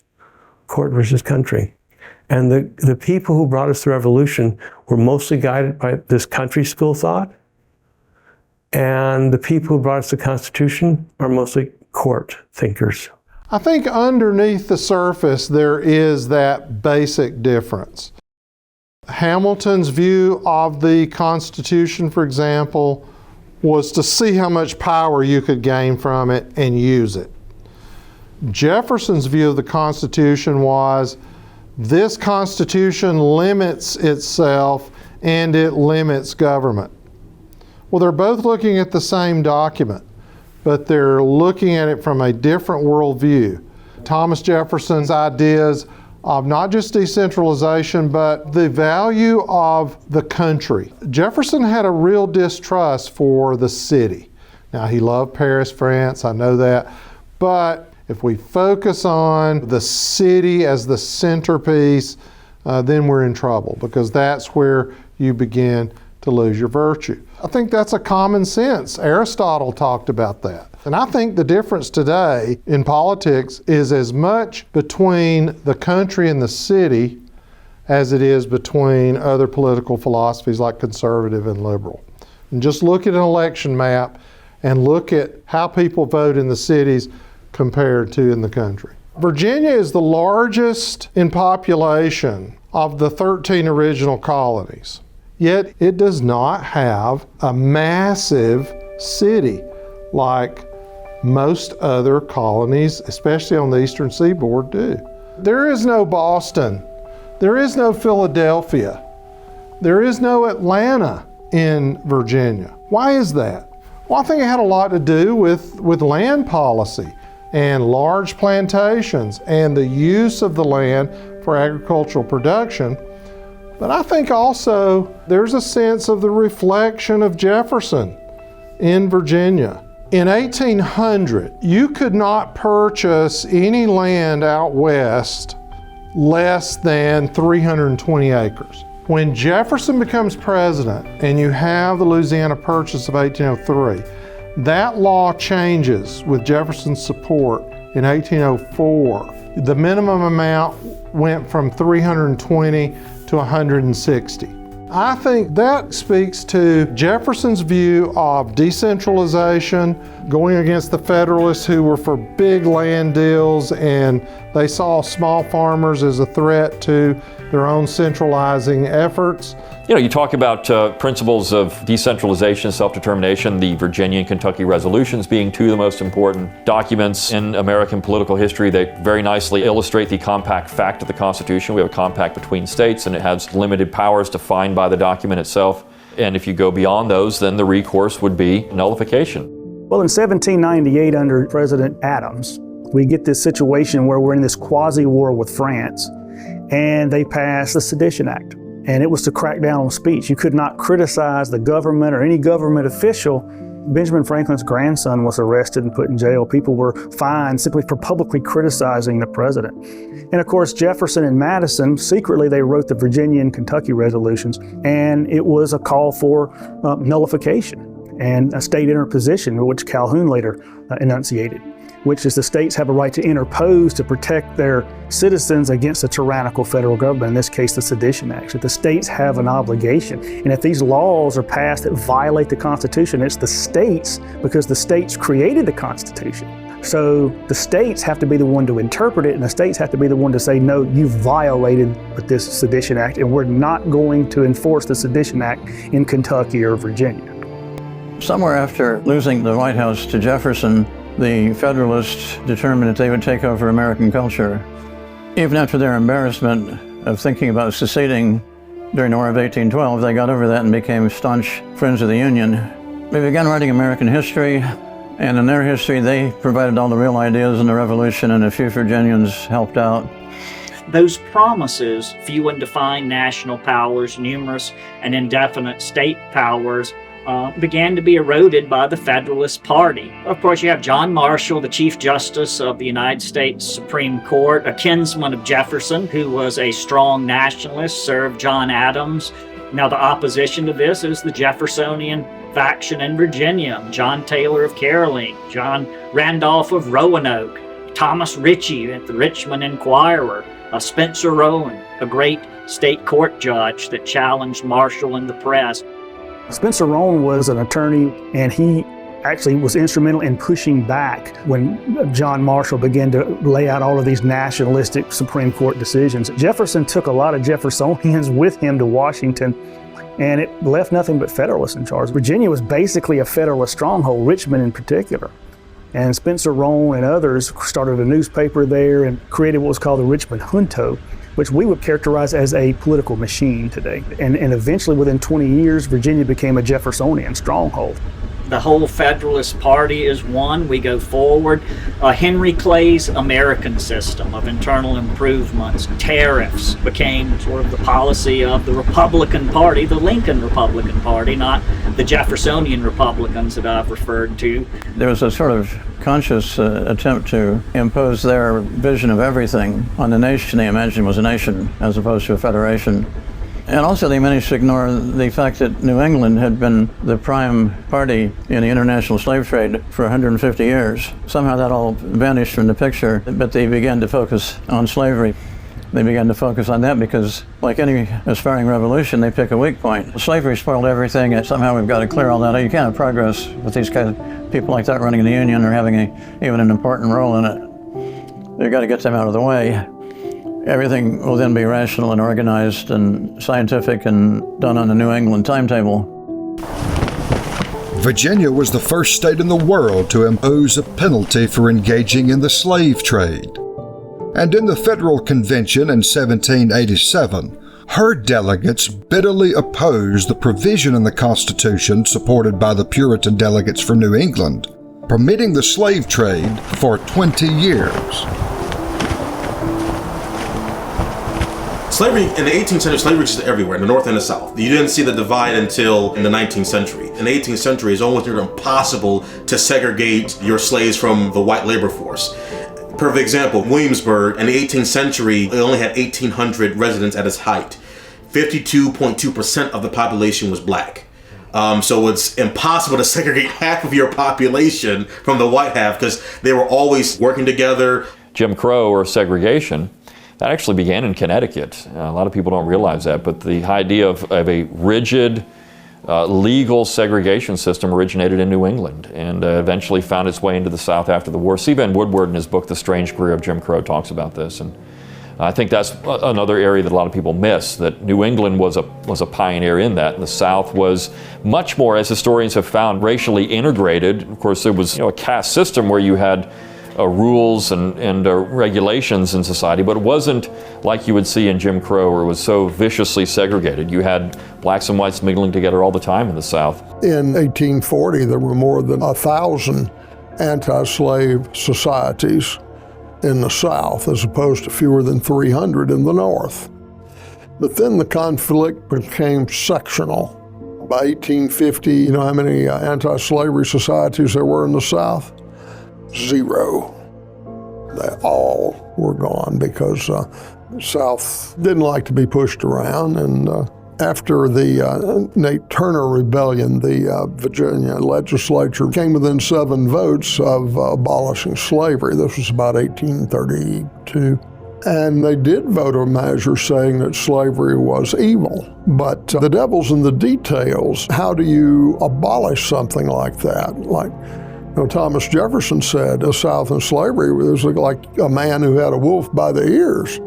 court versus country. And the people who brought us the revolution were mostly guided by this country school thought. And the people who brought us the Constitution are mostly court thinkers. I think underneath the surface there is that basic difference. Hamilton's view of the Constitution, for example, was to see how much power you could gain from it and use it. Jefferson's view of the Constitution was this Constitution limits itself and it limits government. Well, they're both looking at the same document, but they're looking at it from a different worldview. Thomas Jefferson's ideas of not just decentralization, but the value of the country. Jefferson had a real distrust for the city. Now, he loved Paris, France, I know that, but if we focus on the city as the centerpiece, then we're in trouble, because that's where you begin to lose your virtue. I think that's a common sense. Aristotle talked about that. And I think the difference today in politics is as much between the country and the city as it is between other political philosophies like conservative and liberal. And just look at an election map and look at how people vote in the cities compared to in the country. Virginia is the largest in population of the 13 original colonies. Yet it does not have a massive city like most other colonies, especially on the eastern seaboard, do. There is no Boston. There is no Philadelphia. There is no Atlanta in Virginia. Why is that? Well, I think it had a lot to do with land policy and large plantations and the use of the land for agricultural production. But I think also there's a sense of the reflection of Jefferson in Virginia. In 1800, you could not purchase any land out west less than 320 acres. When Jefferson becomes president and you have the Louisiana Purchase of 1803, that law changes with Jefferson's support in 1804. The minimum amount went from 320 to 160. I think that speaks to Jefferson's view of decentralization, going against the Federalists who were for big land deals and They saw small farmers as a threat to their own centralizing efforts. You know, you talk about principles of decentralization, self-determination, the Virginia and Kentucky resolutions being two of the most important documents in American political history. They very nicely illustrate the compact fact of the Constitution. We have a compact between states, and it has limited powers defined by the document itself. And if you go beyond those, then the recourse would be nullification. Well, in 1798, under President Adams, we get this situation where we're in this quasi-war with France, and they pass the Sedition Act. And it was to crack down on speech. You could not criticize the government or any government official. Benjamin Franklin's grandson was arrested and put in jail. People were fined simply for publicly criticizing the president. And of course, Jefferson and Madison, secretly they wrote the Virginia and Kentucky resolutions, and it was a call for nullification and a state interposition, which Calhoun later enunciated, which is the states have a right to interpose to protect their citizens against a tyrannical federal government, in this case the Sedition Act. The states have an obligation, and if these laws are passed that violate the Constitution, it's the states, because the states created the Constitution. So the states have to be the one to interpret it, and the states have to be the one to say, no, you violated with this Sedition Act, and we're not going to enforce the Sedition Act in Kentucky or Virginia. Somewhere after losing the White House to Jefferson, the Federalists determined that they would take over American culture. Even after their embarrassment of thinking about seceding during the War of 1812, they got over that and became staunch friends of the Union. They began writing American history, and in their history, they provided all the real ideas in the Revolution, and a few Virginians helped out. Those promises, few and defined national powers, numerous and indefinite state powers, began to be eroded by the Federalist Party. Of course, you have John Marshall, the Chief Justice of the United States Supreme Court, a kinsman of Jefferson, who was a strong nationalist, served John Adams. Now, the opposition to this is the Jeffersonian faction in Virginia, John Taylor of Caroline, John Randolph of Roanoke, Thomas Ritchie at the Richmond Enquirer, Spencer Rowan, a great state court judge that challenged Marshall in the press. Spencer Rowan was an attorney, and he actually was instrumental in pushing back when John Marshall began to lay out all of these nationalistic Supreme Court decisions. Jefferson took a lot of Jeffersonians with him to Washington, and it left nothing but Federalists in charge. Virginia was basically a Federalist stronghold, Richmond in particular. And Spencer Rowan and others started a newspaper there and created what was called the Richmond Junto, which we would characterize as a political machine today. And eventually, within 20 years, Virginia became a Jeffersonian stronghold. The whole Federalist Party is one. We go forward. Henry Clay's American system of internal improvements, tariffs, became sort of the policy of the Republican Party, the Lincoln Republican Party, not the Jeffersonian Republicans that I've referred to. There was a sort of conscious attempt to impose their vision of everything on the nation they imagined was a nation as opposed to a federation. And also they managed to ignore the fact that New England had been the prime party in the international slave trade for 150 years. Somehow that all vanished from the picture, but they began to focus on slavery. They began to focus on that because, like any aspiring revolution, they pick a weak point. Slavery spoiled everything, and somehow we've got to clear all that out. You can't have progress with these kind of people like that running the union or having even an important role in it. You've got to get them out of the way. Everything will then be rational and organized and scientific and done on a New England timetable. Virginia was the first state in the world to impose a penalty for engaging in the slave trade. And in the Federal Convention in 1787, her delegates bitterly opposed the provision in the Constitution supported by the Puritan delegates from New England, permitting the slave trade for 20 years. Slavery in the 18th century, slavery existed everywhere, in the North and the South. You didn't see the divide until in the 19th century. In the 18th century, it's almost impossible to segregate your slaves from the white labor force. Perfect example, Williamsburg in the 18th century, it only had 1,800 residents at its height. 52.2% of the population was black. So it's impossible to segregate half of your population from the white half because they were always working together. Jim Crow, or segregation, that actually began in Connecticut. A lot of people don't realize that, but the idea of a rigid legal segregation system originated in New England and eventually found its way into the South after the war. C. Vann Woodward, in his book, The Strange Career of Jim Crow, talks about this. And I think that's another area that a lot of people miss, that New England was a pioneer in that, and the South was much more, as historians have found, racially integrated. Of course, there was a caste system where you had rules and regulations in society, but it wasn't like you would see in Jim Crow, where it was so viciously segregated. You had blacks and whites mingling together all the time in the South. In 1840, there were more than 1,000 anti-slave societies in the South, as opposed to fewer than 300 in the North. But then the conflict became sectional. By 1850, you know how many anti-slavery societies there were in the South? 0. They all were gone because the South didn't like to be pushed around. And after the Nate Turner Rebellion, the Virginia legislature came within 7 votes of abolishing slavery. This was about 1832. And they did vote a measure saying that slavery was evil. But the devil's in the details. How do you abolish something like that? Thomas Jefferson said the South in slavery was like a man who had a wolf by the ears.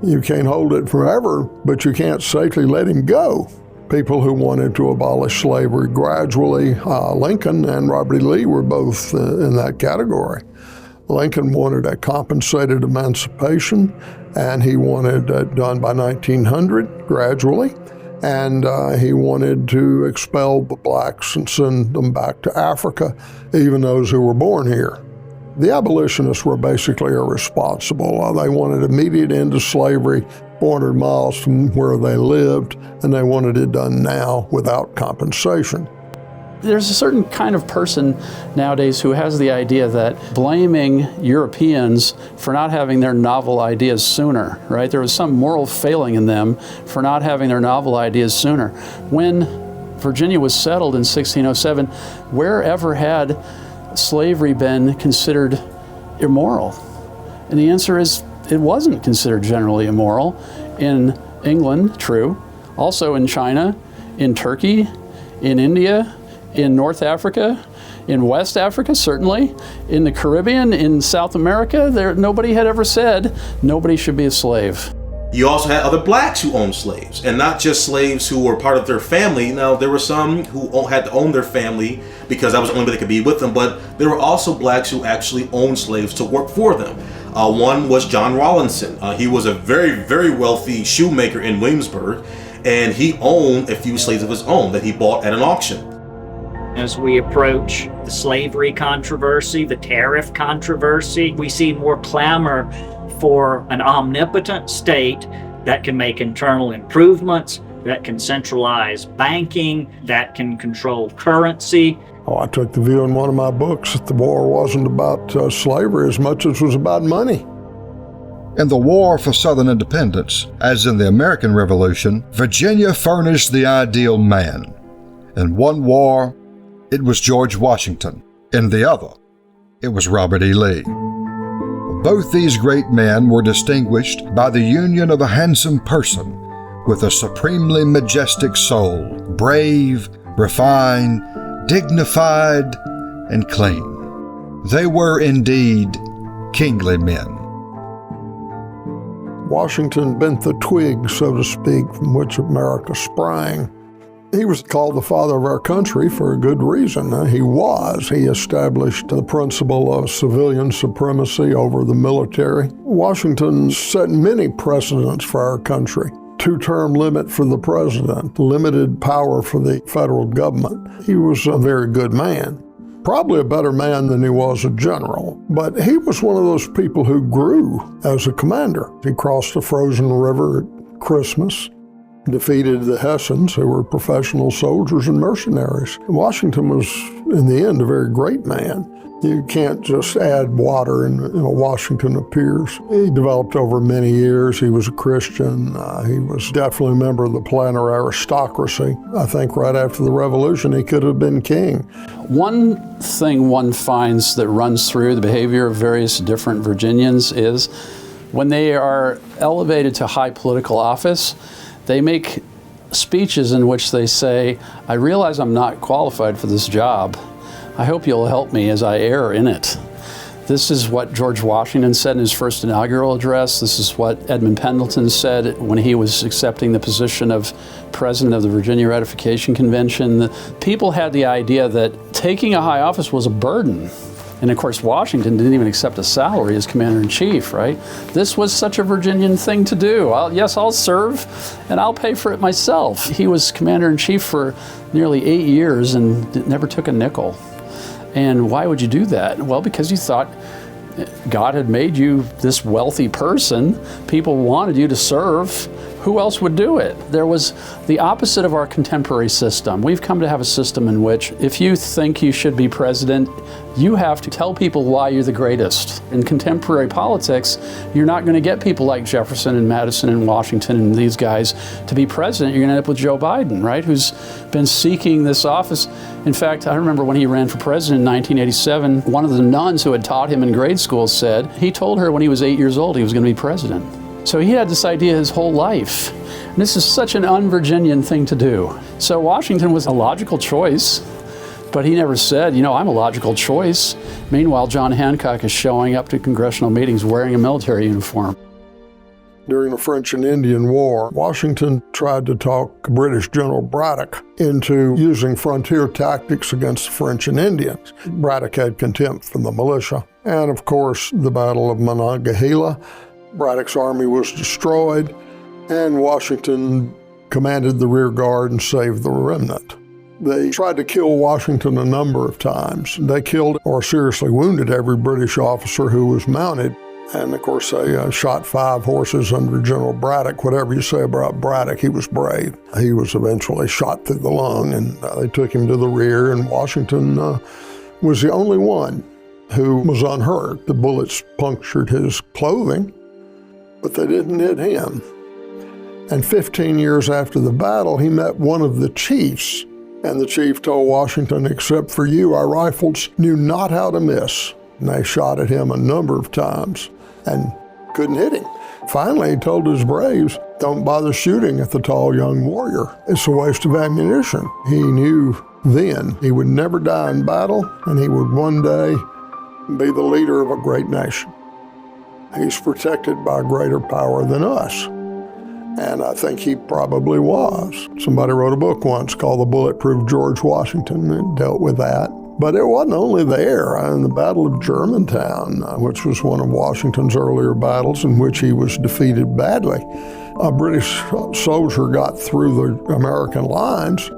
You can't hold it forever, but you can't safely let him go. People who wanted to abolish slavery gradually, Lincoln and Robert E. Lee were both in that category. Lincoln wanted a compensated emancipation, and he wanted it done by 1900, gradually. And he wanted to expel the blacks and send them back to Africa, even those who were born here. The abolitionists were basically irresponsible. They wanted immediate end to slavery 400 miles from where they lived, and they wanted it done now without compensation. There's a certain kind of person nowadays who has the idea that blaming Europeans for not having their novel ideas sooner, right? There was some moral failing in them for not having their novel ideas sooner. When Virginia was settled in 1607, wherever had slavery been considered immoral? And the answer is it wasn't considered generally immoral. In England, true. Also in China, in Turkey, in India, in North Africa, in West Africa, certainly, in the Caribbean, in South America, nobody had ever said nobody should be a slave. You also had other blacks who owned slaves, and not just slaves who were part of their family. Now, there were some who had to own their family because that was the only way they could be with them, but there were also blacks who actually owned slaves to work for them. One was John Rawlinson. He was a very, very wealthy shoemaker in Williamsburg, and he owned a few slaves of his own that he bought at an auction. As we approach the slavery controversy, the tariff controversy, we see more clamor for an omnipotent state that can make internal improvements, that can centralize banking, that can control currency. I took the view in one of my books that the war wasn't about slavery as much as it was about money. In the War for Southern Independence, as in the American Revolution, Virginia furnished the ideal man. In one war, it was George Washington. In the other, it was Robert E. Lee. Both these great men were distinguished by the union of a handsome person with a supremely majestic soul, brave, refined, dignified, and clean. They were indeed kingly men. Washington bent the twig, so to speak, from which America sprang. He was called the father of our country for a good reason. He established the principle of civilian supremacy over the military. Washington set many precedents for our country. 2-term limit for the president, limited power for the federal government. He was a very good man. Probably a better man than he was a general, but he was one of those people who grew as a commander. He crossed the frozen river at Christmas, defeated the Hessians, who were professional soldiers and mercenaries. Washington was, in the end, a very great man. You can't just add water and Washington appears. He developed over many years. He was a Christian. He was definitely a member of the planter aristocracy. I think right after the Revolution, he could have been king. One thing one finds that runs through the behavior of various different Virginians is when they are elevated to high political office, they make speeches in which they say, I realize I'm not qualified for this job. I hope you'll help me as I err in it. This is what George Washington said in his first inaugural address. This is what Edmund Pendleton said when he was accepting the position of president of the Virginia Ratification Convention. The people had the idea that taking a high office was a burden. And of course, Washington didn't even accept a salary as commander-in-chief, right? This was such a Virginian thing to do. I'll serve and I'll pay for it myself. He was commander-in-chief for nearly 8 years and never took a nickel. And why would you do that? Well, because you thought God had made you this wealthy person. People wanted you to serve. Who else would do it? There was the opposite of our contemporary system. We've come to have a system in which if you think you should be president, you have to tell people why you're the greatest. In contemporary politics, you're not going to get people like Jefferson and Madison and Washington and these guys to be president. You're going to end up with Joe Biden, right, who's been seeking this office. In fact, I remember when he ran for president in 1987, one of the nuns who had taught him in grade school said he told her when he was 8 years old he was going to be president. So he had this idea his whole life. And this is such an un-Virginian thing to do. So Washington was a logical choice, but he never said, I'm a logical choice. Meanwhile, John Hancock is showing up to congressional meetings wearing a military uniform. During the French and Indian War, Washington tried to talk British General Braddock into using frontier tactics against the French and Indians. Braddock had contempt for the militia. And of course, the Battle of Monongahela, Braddock's army was destroyed, and Washington commanded the rear guard and saved the remnant. They tried to kill Washington a number of times. They killed or seriously wounded every British officer who was mounted. And of course, they shot 5 horses under General Braddock. Whatever you say about Braddock, he was brave. He was eventually shot through the lung, and they took him to the rear, and Washington was the only one who was unhurt. The bullets punctured his clothing, but they didn't hit him. And 15 years after the battle, he met one of the chiefs, and the chief told Washington, except for you, our rifles knew not how to miss. And they shot at him a number of times and couldn't hit him. Finally, he told his braves, don't bother shooting at the tall young warrior. It's a waste of ammunition. He knew then he would never die in battle, and he would one day be the leader of a great nation. He's protected by a greater power than us. And I think he probably was. Somebody wrote a book once called The Bulletproof George Washington that dealt with that. But it wasn't only there. In the Battle of Germantown, which was one of Washington's earlier battles in which he was defeated badly, a British soldier got through the American lines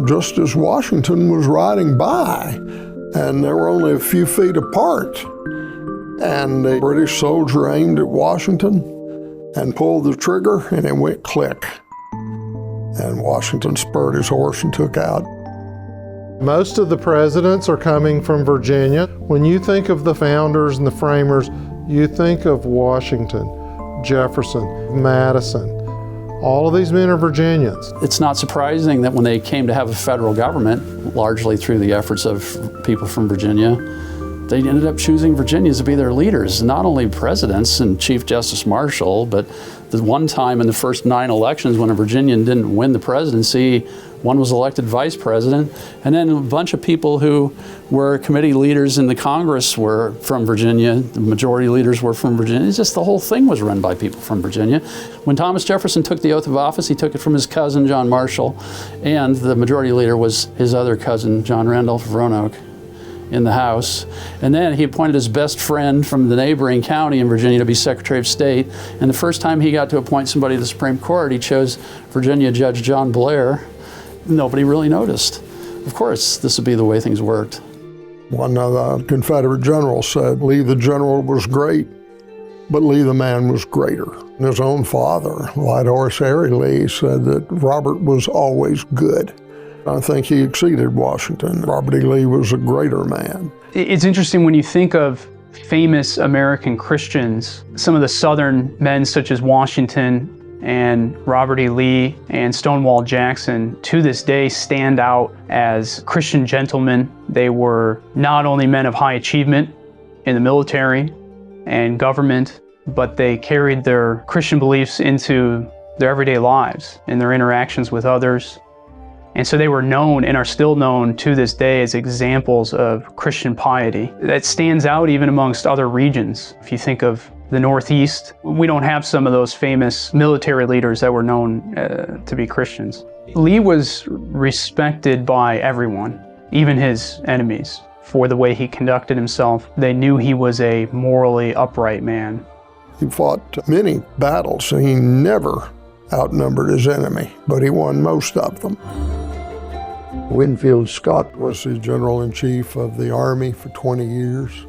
just as Washington was riding by. And they were only a few feet apart. And the British soldier aimed at Washington and pulled the trigger, and it went click. And Washington spurred his horse and took out. Most of the presidents are coming from Virginia. When you think of the founders and the framers, you think of Washington, Jefferson, Madison. All of these men are Virginians. It's not surprising that when they came to have a federal government, largely through the efforts of people from Virginia, they ended up choosing Virginians to be their leaders, not only presidents and Chief Justice Marshall, but the one time in the first 9 elections when a Virginian didn't win the presidency, one was elected vice president, and then a bunch of people who were committee leaders in the Congress were from Virginia, the majority leaders were from Virginia. It's just the whole thing was run by people from Virginia. When Thomas Jefferson took the oath of office, he took it from his cousin, John Marshall, and the majority leader was his other cousin, John Randolph of Roanoke, in the House. And then he appointed his best friend from the neighboring county in Virginia to be Secretary of State. And the first time he got to appoint somebody to the Supreme Court, he chose Virginia Judge John Blair. Nobody really noticed. Of course, this would be the way things worked. One of the Confederate generals said, Lee the general was great, but Lee the man was greater. And his own father, White Horse Harry Lee, said that Robert was always good. I think he exceeded Washington. Robert E. Lee was a greater man. It's interesting when you think of famous American Christians, some of the Southern men such as Washington and Robert E. Lee and Stonewall Jackson to this day stand out as Christian gentlemen. They were not only men of high achievement in the military and government, but they carried their Christian beliefs into their everyday lives and their interactions with others. And so they were known and are still known to this day as examples of Christian piety that stands out even amongst other regions. If you think of the Northeast, we don't have some of those famous military leaders that were known to be Christians. Lee was respected by everyone, even his enemies, for the way he conducted himself. They knew he was a morally upright man. He fought many battles, and he never outnumbered his enemy, but he won most of them. Winfield Scott was the general-in-chief of the Army for 20 years,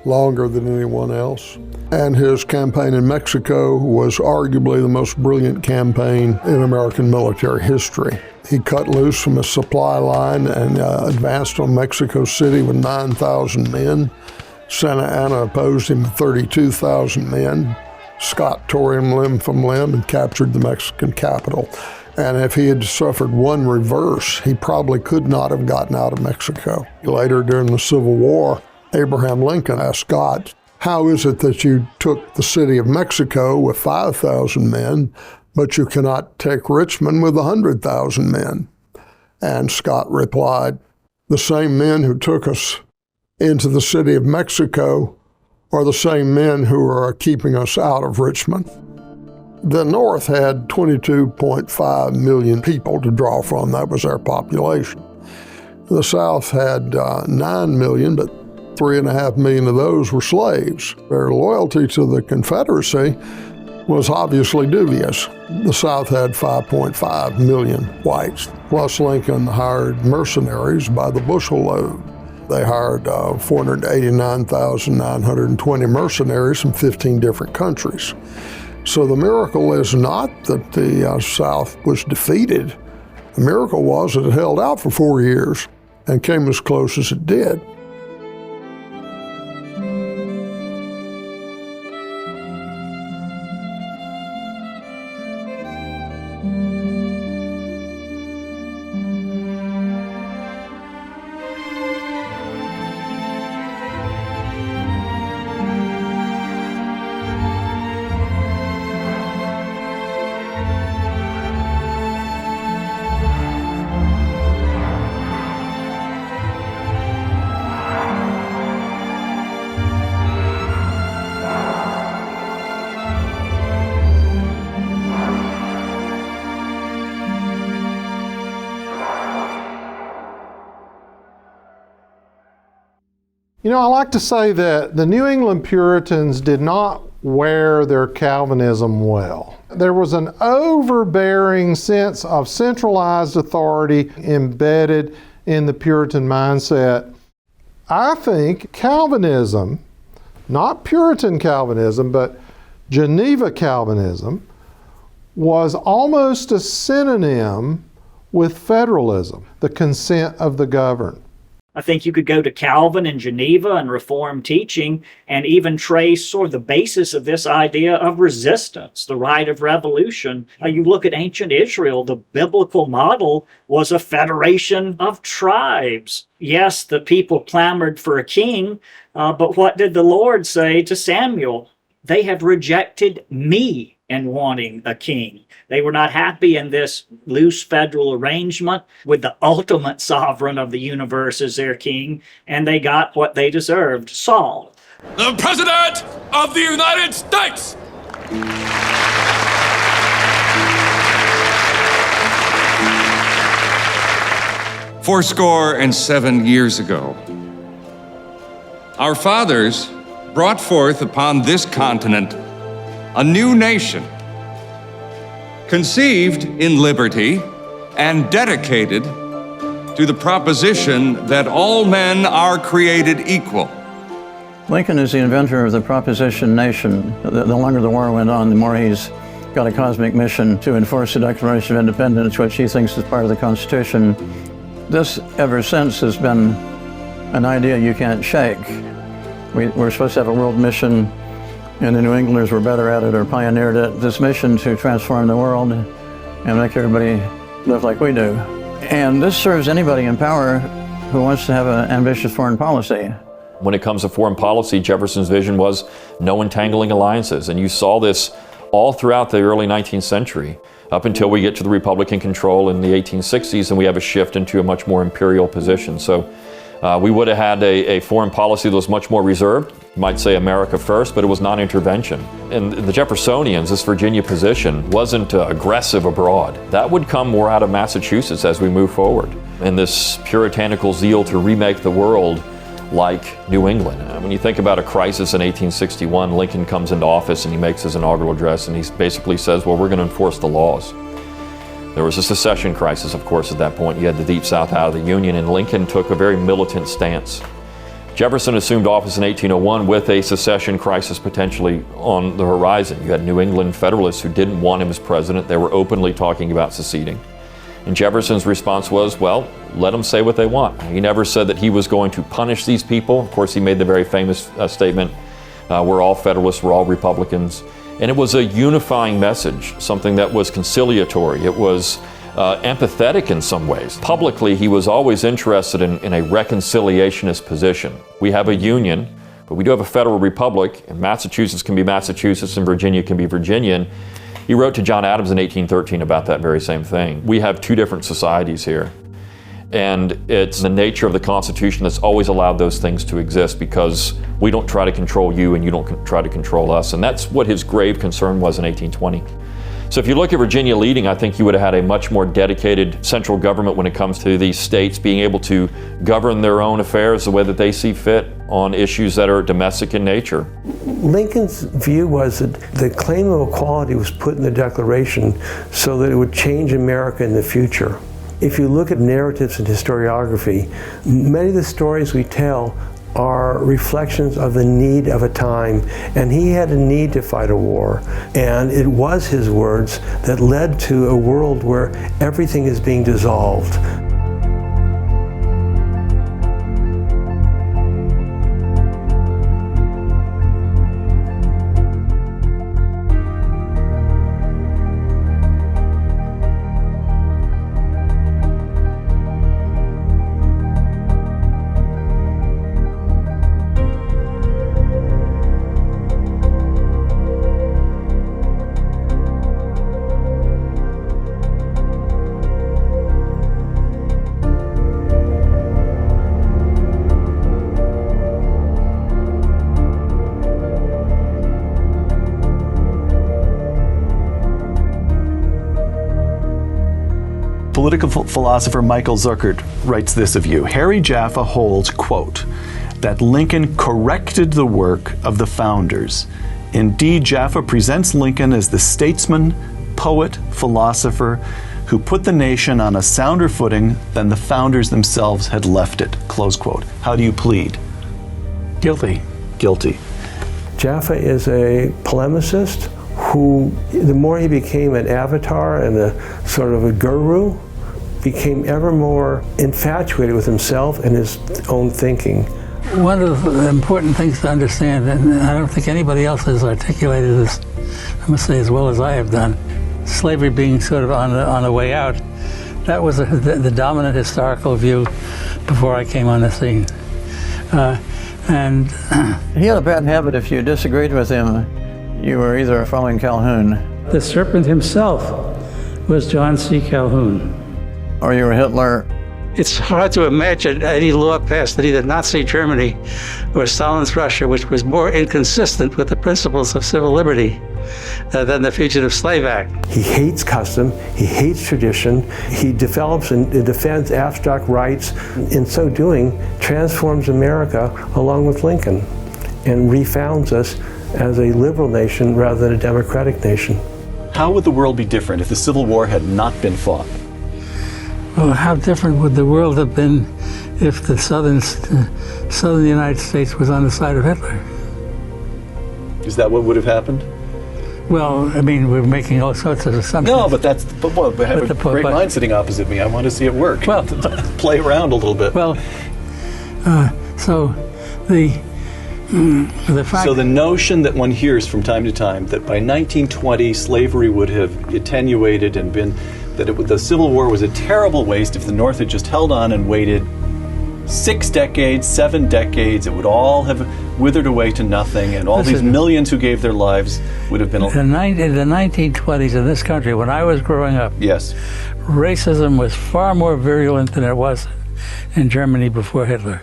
longer than anyone else. And his campaign in Mexico was arguably the most brilliant campaign in American military history. He cut loose from a supply line and advanced on Mexico City with 9,000 men. Santa Anna opposed him with 32,000 men. Scott tore him limb from limb and captured the Mexican capital. And if he had suffered one reverse, he probably could not have gotten out of Mexico. Later, during the Civil War, Abraham Lincoln asked Scott, "How is it that you took the city of Mexico with 5,000 men, but you cannot take Richmond with 100,000 men?" And Scott replied, "The same men who took us into the city of Mexico are the same men who are keeping us out of Richmond." The North had 22.5 million people to draw from. That was our population. The South had 9 million, but 3.5 million of those were slaves. Their loyalty to the Confederacy was obviously dubious. The South had 5.5 million whites, plus Lincoln hired mercenaries by the bushel load. They hired 489,920 mercenaries from 15 different countries. So the miracle is not that the South was defeated. The miracle was that it held out for 4 years and came as close as it did. You know, I like to say that the New England Puritans did not wear their Calvinism well. There was an overbearing sense of centralized authority embedded in the Puritan mindset. I think Calvinism, not Puritan Calvinism, but Geneva Calvinism, was almost a synonym with federalism, the consent of the governed. I think you could go to Calvin and Geneva and Reformed teaching and even trace sort of the basis of this idea of resistance, the right of revolution. You look at ancient Israel, the biblical model was a federation of tribes. Yes, the people clamored for a king, but what did the Lord say to Samuel? They have rejected me in wanting a king. They were not happy in this loose federal arrangement with the ultimate sovereign of the universe as their king, and they got what they deserved, Saul. The President of the United States! Fourscore-and-7 years ago, our fathers brought forth upon this continent a new nation, conceived in liberty and dedicated to the proposition that all men are created equal. Lincoln is the inventor of the proposition nation. The longer the war went on, the more he's got a cosmic mission to enforce the Declaration of Independence, which he thinks is part of the Constitution. This, ever since, has been an idea you can't shake. We're supposed to have a world mission, and the New Englanders were better at it or pioneered it. This mission to transform the world and make everybody live like we do. And this serves anybody in power who wants to have an ambitious foreign policy. When it comes to foreign policy, Jefferson's vision was no entangling alliances. And you saw this all throughout the early 19th century, up until we get to the Republican control in the 1860s, and we have a shift into a much more imperial position. So we would have had a foreign policy that was much more reserved. You might say America first, but it was non-intervention. And the Jeffersonians, this Virginia position, wasn't aggressive abroad. That would come more out of Massachusetts as we move forward. And this puritanical zeal to remake the world like New England. When you think about a crisis in 1861, Lincoln comes into office and he makes his inaugural address and he basically says, well, we're going to enforce the laws. There was a secession crisis, of course, at that point. You had the Deep South out of the Union, and Lincoln took a very militant stance. Jefferson assumed office in 1801 with a secession crisis potentially on the horizon. You had New England Federalists who didn't want him as president. They were openly talking about seceding. And Jefferson's response was, well, let them say what they want. He never said that he was going to punish these people. Of course, he made the very famous statement, we're all Federalists, we're all Republicans. And it was a unifying message, something that was conciliatory. It was empathetic in some ways. Publicly, he was always interested in a reconciliationist position. We have a union, but we do have a federal republic, and Massachusetts can be Massachusetts and Virginia can be Virginia. And he wrote to John Adams in 1813 about that very same thing. We have two different societies here. And it's the nature of the Constitution that's always allowed those things to exist, because we don't try to control you and you don't try to control us. And that's what his grave concern was in 1820. So if you look at Virginia leading, I think you would have had a much more dedicated central government when it comes to these states being able to govern their own affairs the way that they see fit on issues that are domestic in nature. Lincoln's view was that the claim of equality was put in the Declaration so that it would change America in the future. If you look at narratives and historiography, many of the stories we tell are reflections of the need of a time, and he had a need to fight a war, and it was his words that led to a world where everything is being dissolved. Political philosopher Michael Zuckert writes this of you. Harry Jaffa holds, quote, that Lincoln corrected the work of the founders. Indeed, Jaffa presents Lincoln as the statesman, poet, philosopher who put the nation on a sounder footing than the founders themselves had left it, close quote. How do you plead? Guilty. Guilty. Jaffa is a polemicist who, the more he became an avatar and a sort of a guru, became ever more infatuated with himself and his own thinking. One of the important things to understand, and I don't think anybody else has articulated this, I must say, as well as I have done, slavery being sort of on the way out, that was the dominant historical view before I came on the scene. And he had a bad habit. If you disagreed with him, you were either following Calhoun. the serpent himself was John C. Calhoun. Or you were Hitler. It's hard to imagine any law passed in either Nazi Germany or Stalin's Russia which was more inconsistent with the principles of civil liberty than the Fugitive Slave Act. He hates custom, he hates tradition, he develops and defends abstract rights. In so doing, transforms America along with Lincoln and refounds us as a liberal nation rather than a democratic nation. How would the world be different if the Civil War had not been fought? Well, how different would the world have been if the southern United States was on the side of Hitler? Is that what would have happened? Well, I mean, we're making all sorts of assumptions. No, but that's, we have a great mind sitting opposite me. I want to see it work. Well, play around a little bit. Well, so the fact. So the notion that one hears from time to time that by 1920 slavery would have attenuated and been, that the Civil War was a terrible waste if the North had just held on and waited 6 decades, 7 decades, it would all have withered away to nothing, and all these millions who gave their lives would have been... In the 1920s in this country, when I was growing up, yes, racism was far more virulent than it was in Germany before Hitler.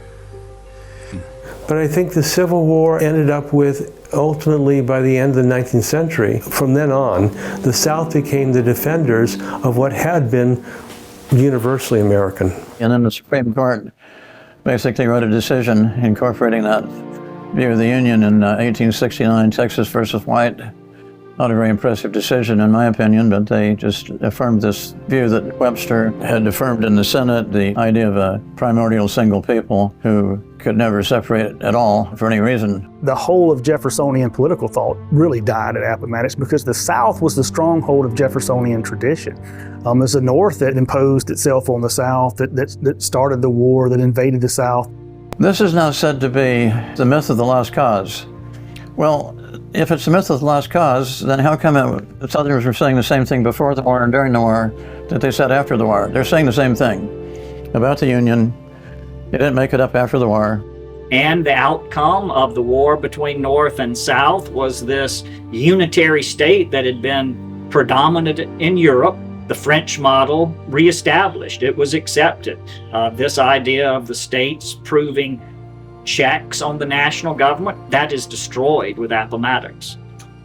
But I think the Civil War ended up with, ultimately, by the end of the 19th century, from then on, the South became the defenders of what had been universally American. And then the Supreme Court basically wrote a decision incorporating that view of the Union in 1869, Texas versus White. Not a very impressive decision, in my opinion, but they just affirmed this view that Webster had affirmed in the Senate, the idea of a primordial single people who could never separate at all for any reason. The whole of Jeffersonian political thought really died at Appomattox because the South was the stronghold of Jeffersonian tradition. It's the North that imposed itself on the South, that started the war, that invaded the South. This is now said to be the myth of the lost cause. Well, if it's the myth of the lost cause, then how come the Southerners were saying the same thing before the war and during the war that they said after the war? They're saying the same thing about the Union. They didn't make it up after the war. And the outcome of the war between North and South was this unitary state that had been predominant in Europe. The French model reestablished. It was accepted. This idea of the states proving checks on the national government, that is destroyed with Appomattox.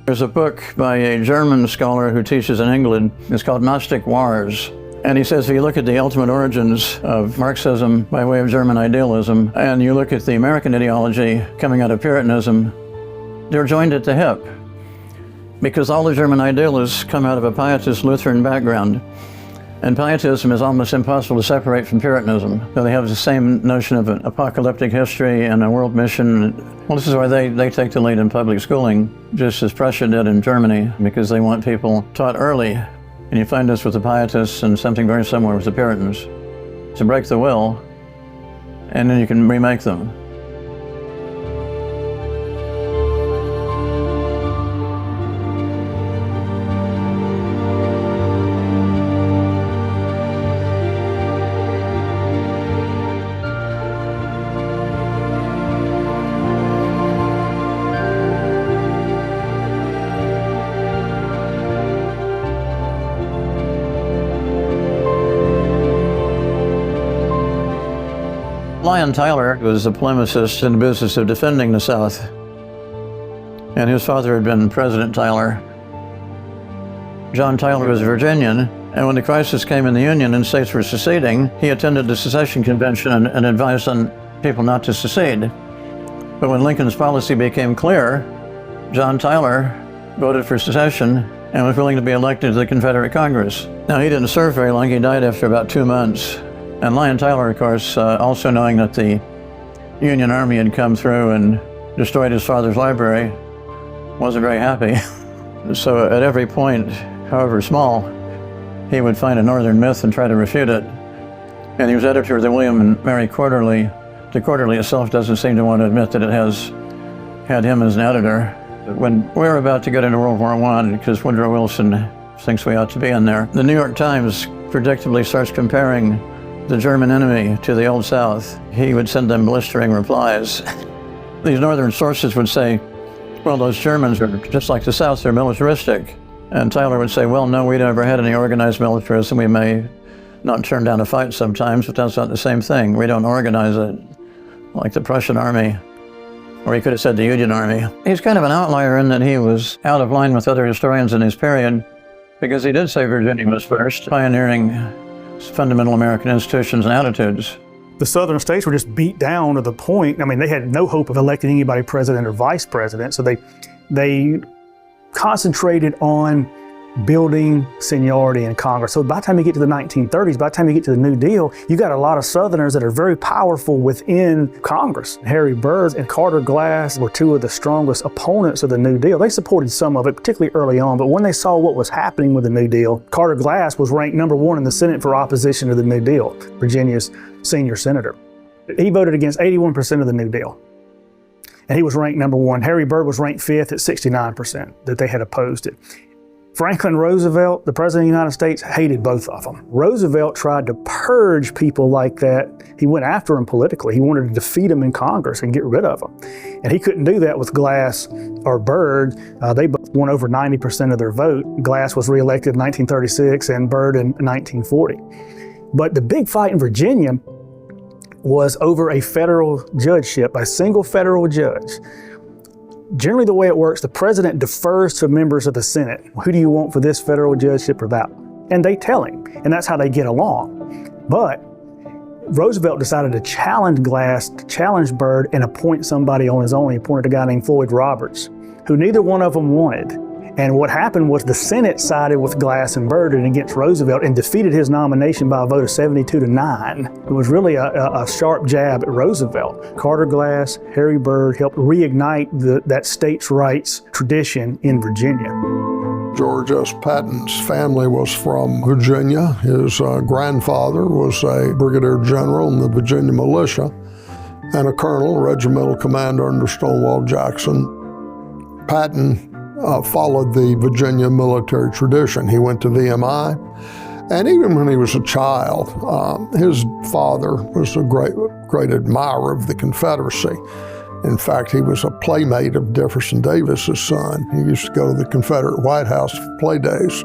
There's a book by a German scholar who teaches in England. It's called Gnostic Wars. And he says if you look at the ultimate origins of Marxism by way of German idealism, and you look at the American ideology coming out of Puritanism, they're joined at the hip. Because all the German idealists come out of a pietist Lutheran background. And pietism is almost impossible to separate from Puritanism. So they have the same notion of an apocalyptic history and a world mission. Well, this is why they take the lead in public schooling, just as Prussia did in Germany, because they want people taught early. And you find this with the pietists and something very similar with the Puritans. To break the will, and then you can remake them. Lyon Tyler was a polemicist in the business of defending the South. And his father had been President Tyler. John Tyler was a Virginian, and when the crisis came in the Union and states were seceding, he attended the Secession Convention and advised on people not to secede. But when Lincoln's policy became clear, John Tyler voted for secession and was willing to be elected to the Confederate Congress. Now, he didn't serve very long. He died after about 2 months. And Lyon Tyler, of course, also knowing that the Union Army had come through and destroyed his father's library, wasn't very happy. So at every point, however small, he would find a Northern myth and try to refute it. And he was editor of the William and Mary Quarterly. The Quarterly itself doesn't seem to want to admit that it has had him as an editor. When we're about to get into World War I, because Woodrow Wilson thinks we ought to be in there, the New York Times predictably starts comparing the German enemy to the Old South. He would send them blistering replies. These Northern sources would say, well, those Germans are just like the South, they're militaristic. And Tyler would say, well, no, we never had any organized militarism. We may not turn down a fight sometimes, but that's not the same thing. We don't organize it like the Prussian army, or he could have said the Union Army. He's kind of an outlier in that he was out of line with other historians in his period, because he did say Virginia was first, pioneering fundamental American institutions and attitudes. The Southern states were just beat down to the point, I mean, they had no hope of electing anybody president or vice president, so they concentrated on building seniority in Congress. So by the time you get to the 1930s, by the time you get to the New Deal, you got a lot of Southerners that are very powerful within Congress. Harry Byrd and Carter Glass were two of the strongest opponents of the New Deal. They supported some of it, particularly early on, but when they saw what was happening with the New Deal, Carter Glass was ranked #1 in the Senate for opposition to the New Deal, Virginia's senior senator. He voted against 81% of the New Deal. And he was ranked #1. Harry Byrd was ranked 5th at 69% that they had opposed it. Franklin Roosevelt, the President of the United States, hated both of them. Roosevelt tried to purge people like that. He went after them politically. He wanted to defeat them in Congress and get rid of them. And he couldn't do that with Glass or Byrd. They both won over 90% of their vote. Glass was reelected in 1936 and Byrd in 1940. But the big fight in Virginia was over a federal judgeship, a single federal judge. Generally, the way it works, the president defers to members of the Senate. Who do you want for this federal judgeship or that one? And they tell him, and that's how they get along. But Roosevelt decided to challenge Glass, to challenge Byrd, and appoint somebody on his own. He appointed a guy named Floyd Roberts, who neither one of them wanted. And what happened was the Senate sided with Glass and Byrd and against Roosevelt and defeated his nomination by a vote of 72-9. It was really a sharp jab at Roosevelt. Carter Glass, Harry Byrd helped reignite that states' rights tradition in Virginia. George S. Patton's family was from Virginia. His grandfather was a brigadier general in the Virginia militia and a colonel, regimental commander under Stonewall Jackson. Patton followed the Virginia military tradition. He went to VMI, and even when he was a child, his father was a great admirer of the Confederacy. In fact, he was a playmate of Jefferson Davis's son. He used to go to the Confederate White House for play days.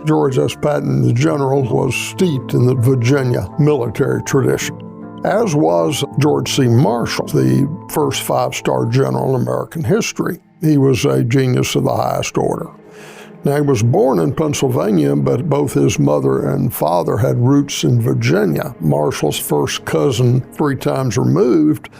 George S. Patton, the general, was steeped in the Virginia military tradition, as was George C. Marshall, the first five-star general in American history. He was a genius of the highest order. Now, he was born in Pennsylvania, but both his mother and father had roots in Virginia. Marshall's first cousin, 3 times removed,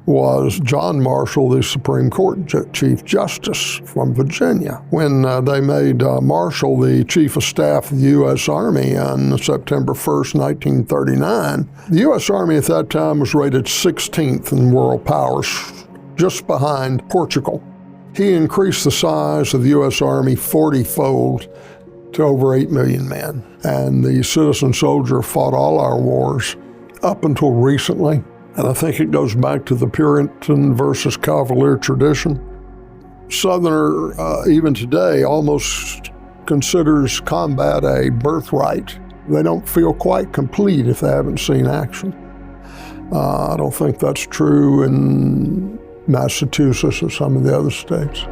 was John Marshall, the Supreme Court Chief Justice from Virginia. When they made Marshall the Chief of Staff of the U.S. Army on September 1st, 1939, the U.S. Army at that time was rated 16th in world powers, just behind Portugal. He increased the size of the U.S. Army 40-fold to over 8 million men. And the citizen soldier fought all our wars up until recently. And I think it goes back to the Puritan versus Cavalier tradition. Southerner, even today, almost considers combat a birthright. They don't feel quite complete if they haven't seen action. I don't think that's true in Massachusetts or some of the other states.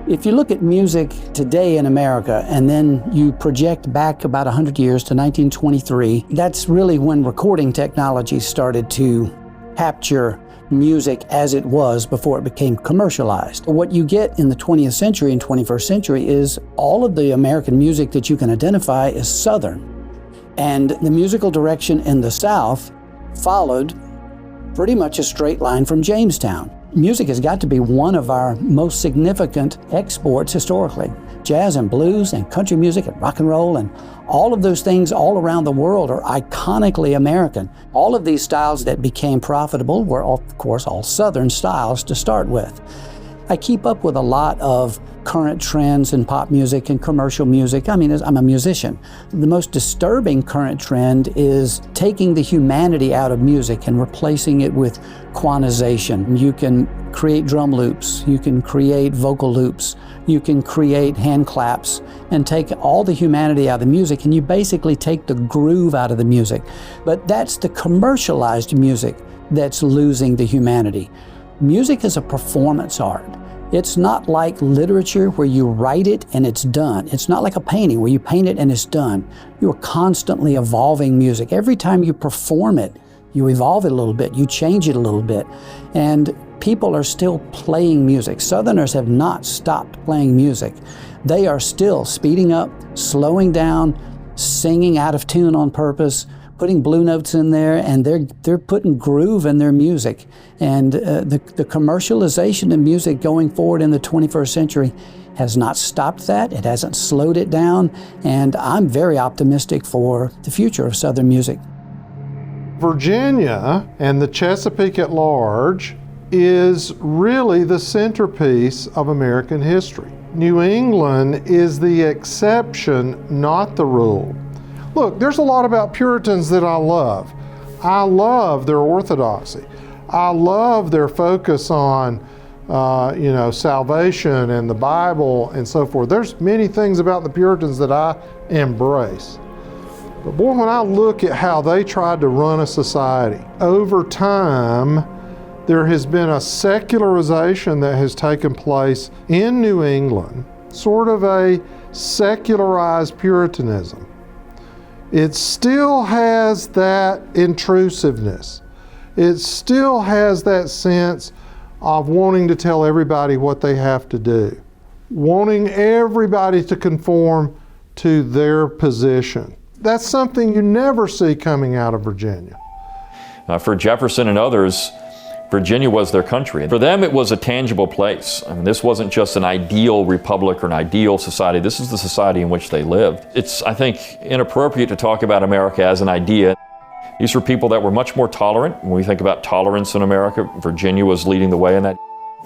If you look at music today in America and then you project back about 100 years to 1923, that's really when recording technology started to capture music as it was before it became commercialized. What you get in the 20th century and 21st century is all of the American music that you can identify is Southern. And the musical direction in the South followed pretty much a straight line from Jamestown. Music has got to be one of our most significant exports historically. Jazz and blues and country music and rock and roll and all of those things all around the world are iconically American. All of these styles that became profitable were, of course, all Southern styles to start with. I keep up with a lot of current trends in pop music and commercial music. I mean, I'm a musician. The most disturbing current trend is taking the humanity out of music and replacing it with quantization. You can create drum loops, you can create vocal loops, you can create hand claps, and take all the humanity out of the music, and you basically take the groove out of the music. But that's the commercialized music that's losing the humanity. Music is a performance art. It's not like literature where you write it and it's done. It's not like a painting where you paint it and it's done. You are constantly evolving music. Every time you perform it, you evolve it a little bit, you change it a little bit. And people are still playing music. Southerners have not stopped playing music. They are still speeding up, slowing down, singing out of tune on purpose, putting blue notes in there, and they're putting groove in their music. And the commercialization of music going forward in the 21st century has not stopped that. It hasn't slowed it down, and I'm very optimistic for the future of Southern music. Virginia and the Chesapeake at large is really the centerpiece of American history. New England is the exception, not the rule. Look, there's a lot about Puritans that I love. I love their orthodoxy. I love their focus on salvation and the Bible and so forth. There's many things about the Puritans that I embrace. But boy, when I look at how they tried to run a society, over time, there has been a secularization that has taken place in New England, sort of a secularized Puritanism. It still has that intrusiveness. It still has that sense of wanting to tell everybody what they have to do, wanting everybody to conform to their position. That's something you never see coming out of Virginia. For Jefferson and others, Virginia was their country. For them, it was a tangible place. I mean, this wasn't just an ideal republic or an ideal society. This is the society in which they lived. It's, I think, inappropriate to talk about America as an idea. These were people that were much more tolerant. When we think about tolerance in America, Virginia was leading the way in that.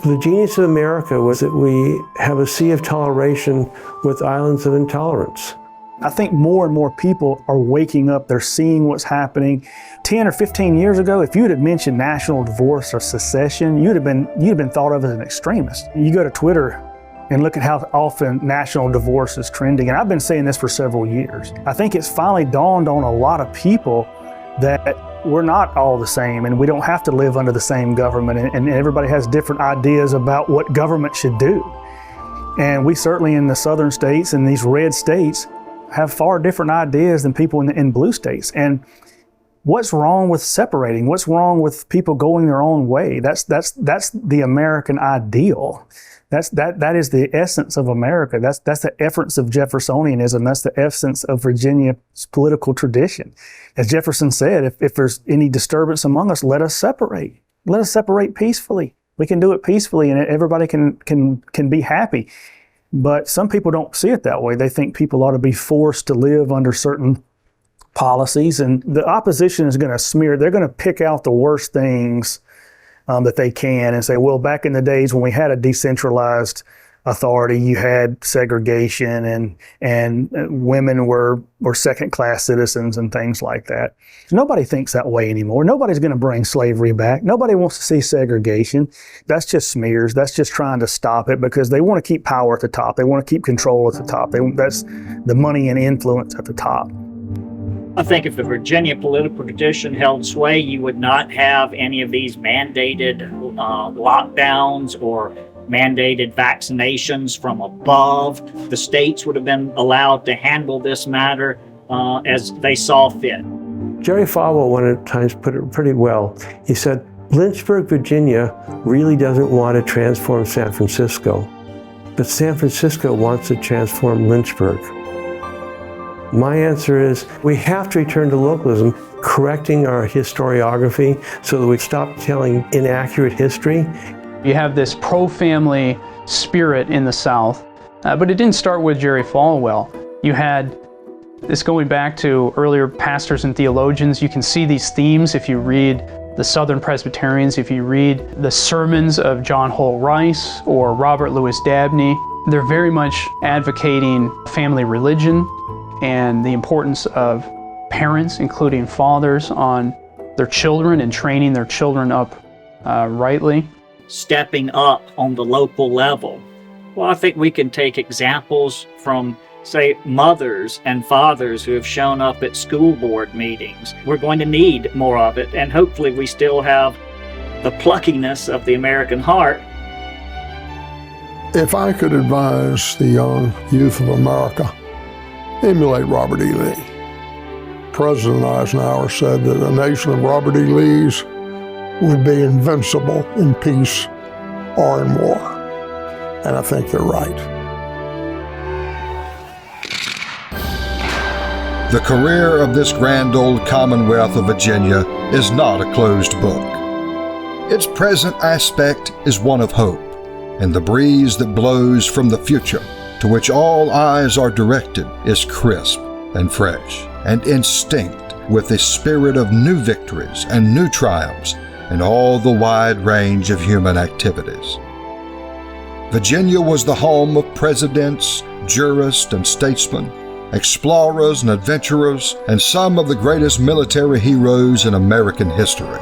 The genius of America was that we have a sea of toleration with islands of intolerance. I think more and more people are waking up. They're seeing what's happening. 10 or 15 years ago, if you had mentioned national divorce or secession, you'd have been thought of as an extremist. You go to Twitter and look at how often national divorce is trending. And I've been saying this for several years. I think it's finally dawned on a lot of people that we're not all the same and we don't have to live under the same government, and everybody has different ideas about what government should do. And we certainly in the southern states and these red states have far different ideas than people in blue states. And what's wrong with separating? What's wrong with people going their own way? That's the American ideal. That is the essence of America. That's the essence of Jeffersonianism. That's the essence of Virginia's political tradition. As Jefferson said, if there's any disturbance among us, let us separate. Let us separate peacefully. We can do it peacefully, and everybody can be happy. But some people don't see it that way. They think people ought to be forced to live under certain policies, and the opposition is going to smear. They're going to pick out the worst things that they can and say, well, back in the days when we had a decentralized authority, you had segregation and women were second-class citizens and things like that. Nobody thinks that way anymore. Nobody's going to bring slavery back. Nobody wants to see segregation. That's just smears. That's just trying to stop it because they want to keep power at the top. They want to keep control at the top. That's the money and influence at the top. I think if the Virginia political tradition held sway, you would not have any of these mandated lockdowns or mandated vaccinations from above. The states would have been allowed to handle this matter as they saw fit. Jerry Falwell one at times put it pretty well. He said, Lynchburg, Virginia really doesn't want to transform San Francisco, but San Francisco wants to transform Lynchburg. My answer is we have to return to localism, correcting our historiography so that we stop telling inaccurate history. You have this pro-family spirit in the South, but it didn't start with Jerry Falwell. You had this going back to earlier pastors and theologians. You can see these themes if you read the Southern Presbyterians, if you read the sermons of John Holt Rice or Robert Louis Dabney. They're very much advocating family religion and the importance of parents, including fathers, on their children and training their children up rightly. Stepping up on the local level. Well, I think we can take examples from, say, mothers and fathers who have shown up at school board meetings. We're going to need more of it, and hopefully we still have the pluckiness of the American heart. If I could advise the young youth of America, emulate Robert E. Lee. President Eisenhower said that a nation of Robert E. Lees would be invincible in peace or in war. And I think they're right. The career of this grand old Commonwealth of Virginia is not a closed book. Its present aspect is one of hope, and the breeze that blows from the future to which all eyes are directed is crisp and fresh and instinct with the spirit of new victories and new triumphs in all the wide range of human activities. Virginia was the home of presidents, jurists, and statesmen, explorers and adventurers, and some of the greatest military heroes in American history.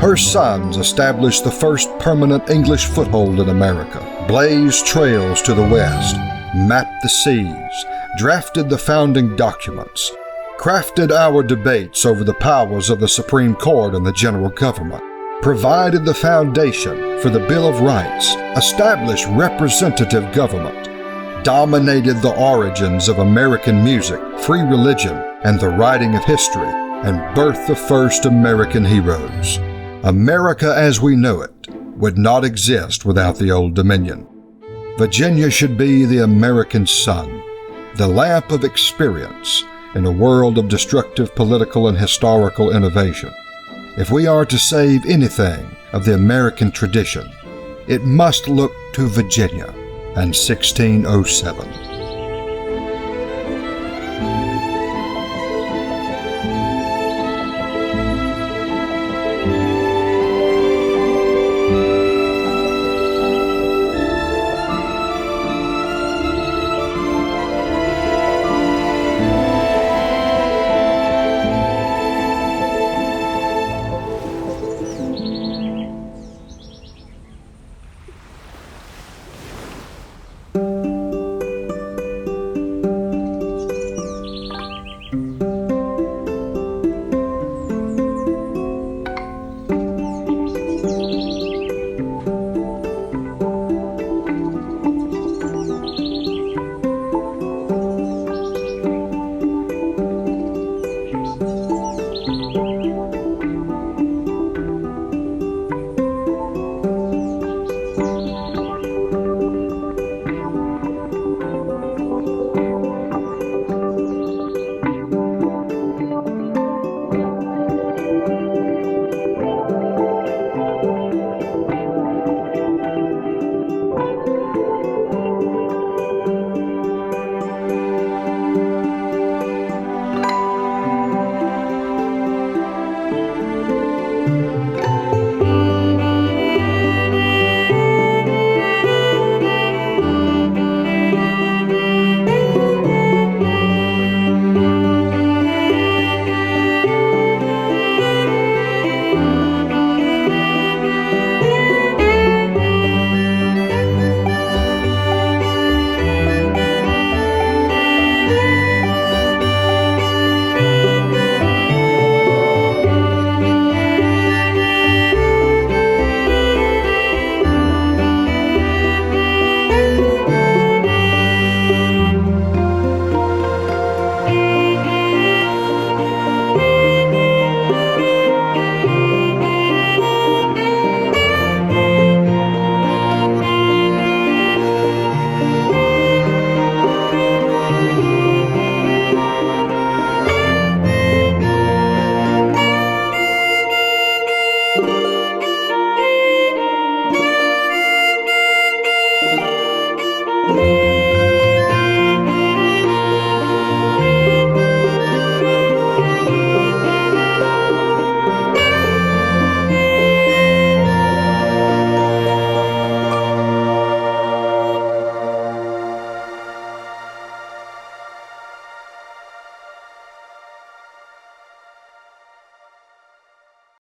Her sons established the first permanent English foothold in America, blazed trails to the west, mapped the seas, drafted the founding documents, crafted our debates over the powers of the Supreme Court and the general government, provided the foundation for the Bill of Rights, established representative government, dominated the origins of American music, free religion, and the writing of history, and birthed the first American heroes. America as we know it would not exist without the Old Dominion. Virginia should be the American sun, the lamp of experience in a world of destructive political and historical innovation. If we are to save anything of the American tradition, it must look to Virginia and 1607.